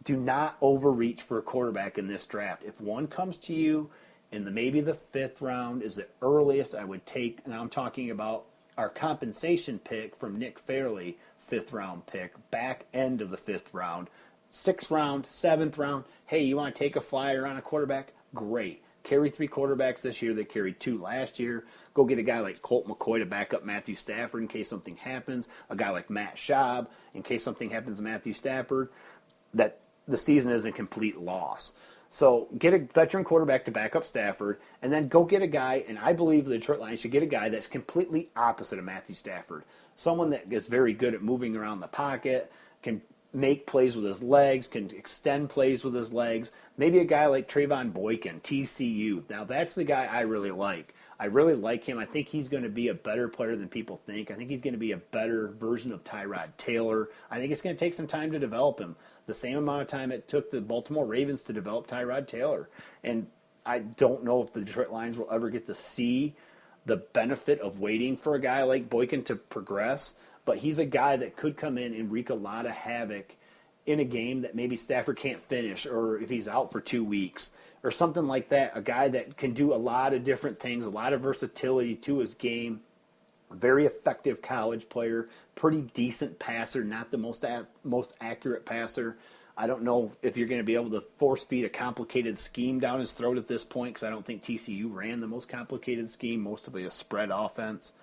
Do not overreach for a quarterback in this draft. If one comes to you in maybe the 5th round is the earliest I would take, now I'm talking about our compensation pick from Nick Fairley, 5th round pick, back end of the 5th round, 6th round, 7th round. Hey, you want to take a flyer on a quarterback? Great. Carry 3 quarterbacks this year. They carried 2 last year. Go get a guy like Colt McCoy to back up Matthew Stafford in case something happens. A guy like Matt Schaub in case something happens to Matthew Stafford. That the season is a complete loss. So get a veteran quarterback to back up Stafford, and then go get a guy, and I believe the Detroit Lions should get a guy that's completely opposite of Matthew Stafford. Someone that is very good at moving around the pocket, can make plays with his legs, can extend plays with his legs. Maybe a guy like Trayvon Boykin, TCU. Now that's the guy I really like. I really like him. I think he's going to be a better player than people think. I think he's going to be a better version of Tyrod Taylor. I think it's going to take some time to develop him. The same amount of time it took the Baltimore Ravens to develop Tyrod Taylor. And I don't know if the Detroit Lions will ever get to see the benefit of waiting for a guy like Boykin to progress. But he's a guy that could come in and wreak a lot of havoc in a game that maybe Stafford can't finish, or if he's out for 2 weeks or something like that. A guy that can do a lot of different things, a lot of versatility to his game. Very effective college player, pretty decent passer, not the most accurate passer. I don't know if you're going to be able to force feed a complicated scheme down his throat at this point, because I don't think TCU ran the most complicated scheme, mostly a spread offense.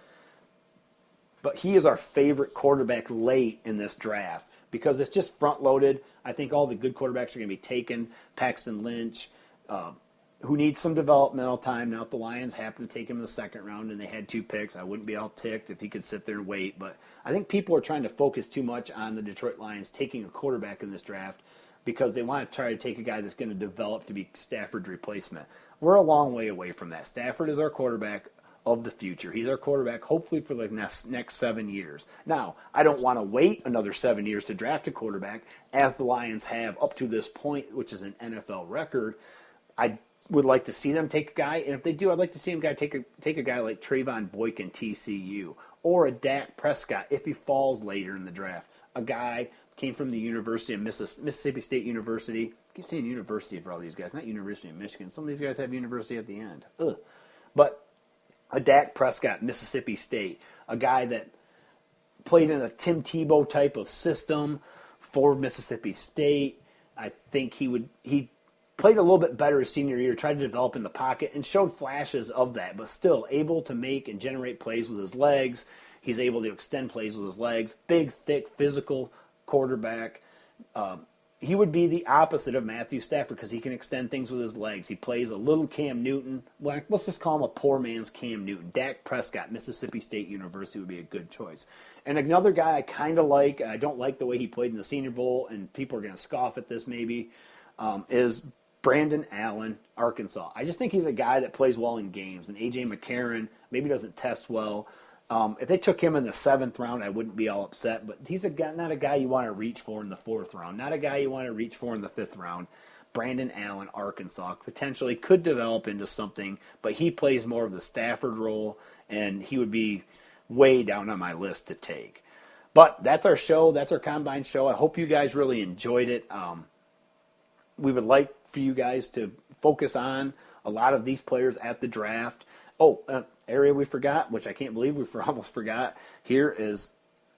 But he is our favorite quarterback late in this draft because it's just front-loaded. I think all the good quarterbacks are going to be taken. Paxton Lynch, who needs some developmental time. Now, if the Lions happen to take him in the 2nd round and they had 2 picks, I wouldn't be all ticked if he could sit there and wait. But I think people are trying to focus too much on the Detroit Lions taking a quarterback in this draft because they want to try to take a guy that's going to develop to be Stafford's replacement. We're a long way away from that. Stafford is our quarterback of the future. He's our quarterback, hopefully, for the next 7 years. Now, I don't want to wait another 7 years to draft a quarterback, as the Lions have up to this point, which is an NFL record. I would like to see them take a guy, and if they do, I'd like to see them take a guy like Trayvon Boykin, TCU, or a Dak Prescott if he falls later in the draft. A guy came from the University of Mississippi State University. I keep saying university for all these guys, not University of Michigan. Some of these guys have university at the end. Ugh. But a Dak Prescott, Mississippi State, a guy that played in a Tim Tebow type of system for Mississippi State. I think he played a little bit better his senior year, tried to develop in the pocket, and showed flashes of that, but still able to make and generate plays with his legs. He's able to extend plays with his legs. Big, thick, physical quarterback. He would be the opposite of Matthew Stafford because he can extend things with his legs. He plays a little Cam Newton. Well, let's just call him a poor man's Cam Newton. Dak Prescott, Mississippi State University would be a good choice. And another guy I kind of like, I don't like the way he played in the Senior Bowl, and people are going to scoff at this maybe, is Brandon Allen, Arkansas. I just think he's a guy that plays well in games. And A.J. McCarron maybe doesn't test well. If they took him in the 7th round, I wouldn't be all upset. But he's not a guy you want to reach for in the 4th round. Not a guy you want to reach for in the 5th round. Brandon Allen, Arkansas, potentially could develop into something, but he plays more of the Stafford role, and he would be way down on my list to take. But that's our show. That's our Combine show. I hope you guys really enjoyed it. We would like for you guys to focus on a lot of these players at the draft. Area we forgot, which I can't believe we almost forgot, here is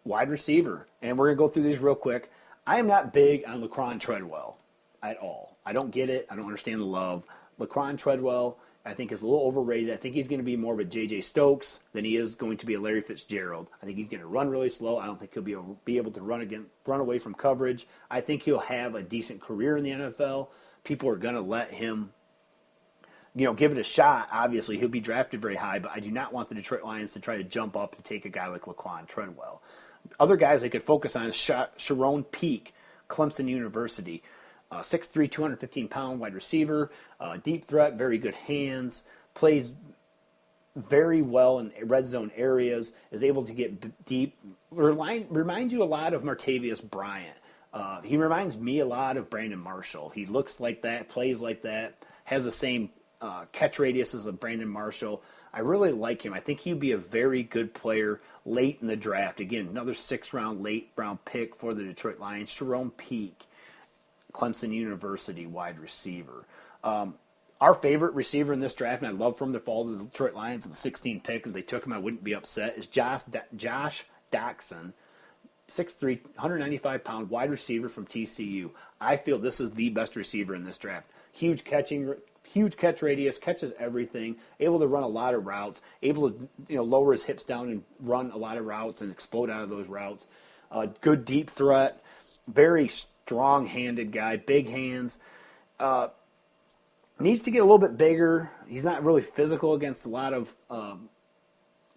wide receiver. And we're going to go through these real quick. I am not big on Laquan Treadwell at all. I don't get it. I don't understand the love. Laquan Treadwell, I think, is a little overrated. I think he's going to be more of a J.J. Stokes than he is going to be a Larry Fitzgerald. I think he's going to run really slow. I don't think he'll be able to run away from coverage. I think he'll have a decent career in the NFL. People are going to let him, give it a shot. Obviously, he'll be drafted very high, but I do not want the Detroit Lions to try to jump up and take a guy like Laquan Treadwell. Other guys they could focus on is Sharon Peak, Clemson University. 6'3", 215-pound wide receiver, deep threat, very good hands, plays very well in red zone areas, is able to get deep. Reminds you a lot of Martavius Bryant. He reminds me a lot of Brandon Marshall. He looks like that, plays like that, has the same catch radius as a Brandon Marshall. I really like him. I think he'd be a very good player late in the draft. Again, another late round pick for the Detroit Lions. Sharon Peak, Clemson University wide receiver. Our favorite receiver in this draft, and I'd love for him to fall to the Detroit Lions at the 16th pick. If they took him, I wouldn't be upset, is Josh Doctson, 6'3", 195-pound wide receiver from TCU. I feel this is the best receiver in this draft. Huge catch radius, catches everything, able to run a lot of routes, able to lower his hips down and run a lot of routes and explode out of those routes. Good deep threat, very strong-handed guy, big hands. Needs to get a little bit bigger. He's not really physical against a lot of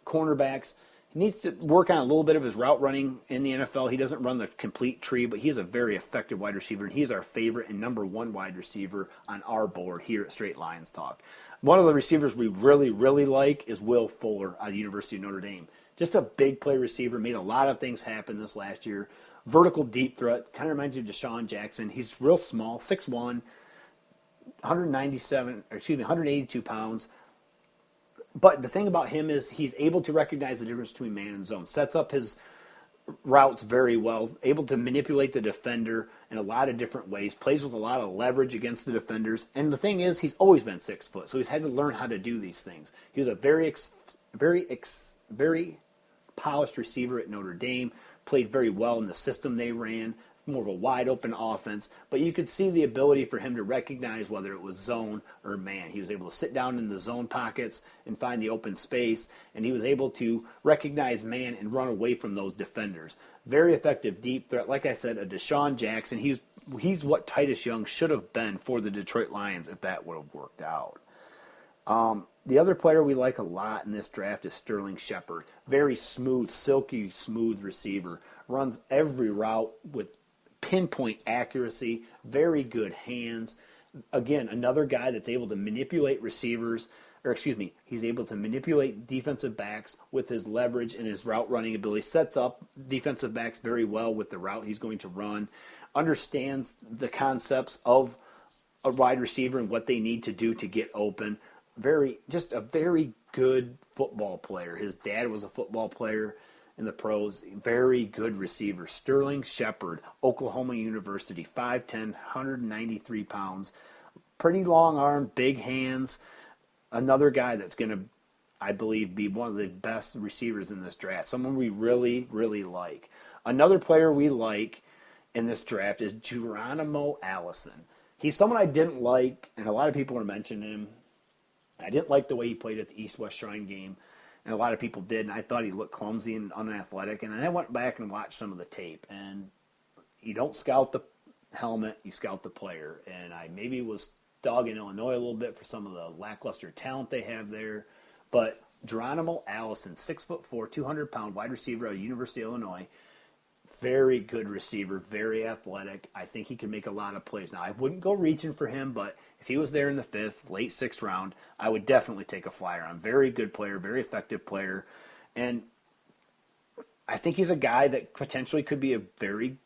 cornerbacks. He needs to work on a little bit of his route running in the NFL. He doesn't run the complete tree, but he is a very effective wide receiver, and he's our favorite and number one wide receiver on our board here at Straight Lions Talk. One of the receivers we really, really like is Will Fuller out of the University of Notre Dame. Just a big play receiver, made a lot of things happen this last year. Vertical deep threat, kind of reminds you of Deshaun Jackson. He's real small, 6'1", 182 pounds. But the thing about him is he's able to recognize the difference between man and zone. Sets up his routes very well, able to manipulate the defender in a lot of different ways, plays with a lot of leverage against the defenders. And the thing is, he's always been 6 foot, so he's had to learn how to do these things. He was a very polished receiver at Notre Dame, played very well in the system they ran, more of a wide-open offense, but you could see the ability for him to recognize whether it was zone or man. He was able to sit down in the zone pockets and find the open space, and he was able to recognize man and run away from those defenders. Very effective deep threat. Like I said, a Deshaun Jackson. He's what Titus Young should have been for the Detroit Lions if that would have worked out. The other player we like a lot in this draft is Sterling Shepard. Very smooth, silky smooth receiver. Runs every route with pinpoint accuracy, very good hands. Again, another guy that's able to manipulate he's able to manipulate defensive backs with his leverage and his route running ability. Sets up defensive backs very well with the route he's going to run. Understands the concepts of a wide receiver and what they need to do to get open. Just a very good football player. His dad was a football player in the pros. Very good receiver. Sterling Shepard, Oklahoma University, 5'10", 193 pounds. Pretty long arm, big hands. Another guy that's going to, I believe, be one of the best receivers in this draft. Someone we really, really like. Another player we like in this draft is Geronimo Allison. He's someone I didn't like, and a lot of people were mentioning him. I didn't like the way he played at the East-West Shrine game. And a lot of people did, and I thought he looked clumsy and unathletic. And I went back and watched some of the tape, and you don't scout the helmet, you scout the player. And I maybe was dogging Illinois a little bit for some of the lackluster talent they have there. But Geronimo Allison, 6'4", 200-pound wide receiver at University of Illinois, very good receiver, very athletic. I think he can make a lot of plays. Now, I wouldn't go reaching for him, but if he was there in the 5th, late 6th round, I would definitely take a flyer on. Very good player, very effective player. And I think he's a guy that potentially could be a very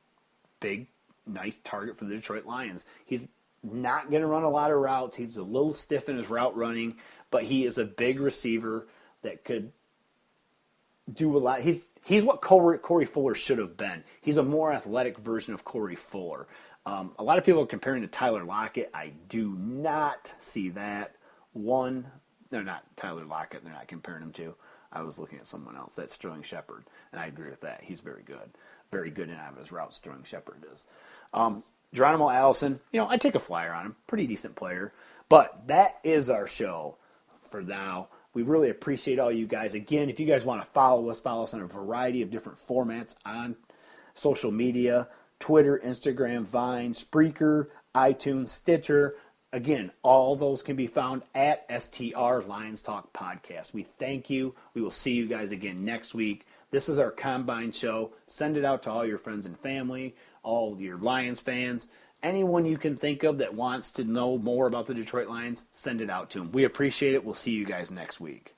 big, nice target for the Detroit Lions. He's not going to run a lot of routes. He's a little stiff in his route running, but he is a big receiver that could do a lot. He's what Corey Fuller should have been. He's a more athletic version of Corey Fuller. A lot of people are comparing to Tyler Lockett. I do not see that One, they're not Tyler Lockett. They're not comparing him to. I was looking at someone else. That's Sterling Shepard, and I agree with that. He's very good. Very good in out of his routes, Sterling Shepard is. Geronimo Allison, I take a flyer on him. Pretty decent player. But that is our show for now. We really appreciate all you guys. Again, if you guys want to follow us on a variety of different formats on social media, Twitter, Instagram, Vine, Spreaker, iTunes, Stitcher. Again, all those can be found at STR Lions Talk Podcast. We thank you. We will see you guys again next week. This is our Combine show. Send it out to all your friends and family, all your Lions fans. Anyone you can think of that wants to know more about the Detroit Lions, send it out to them. We appreciate it. We'll see you guys next week.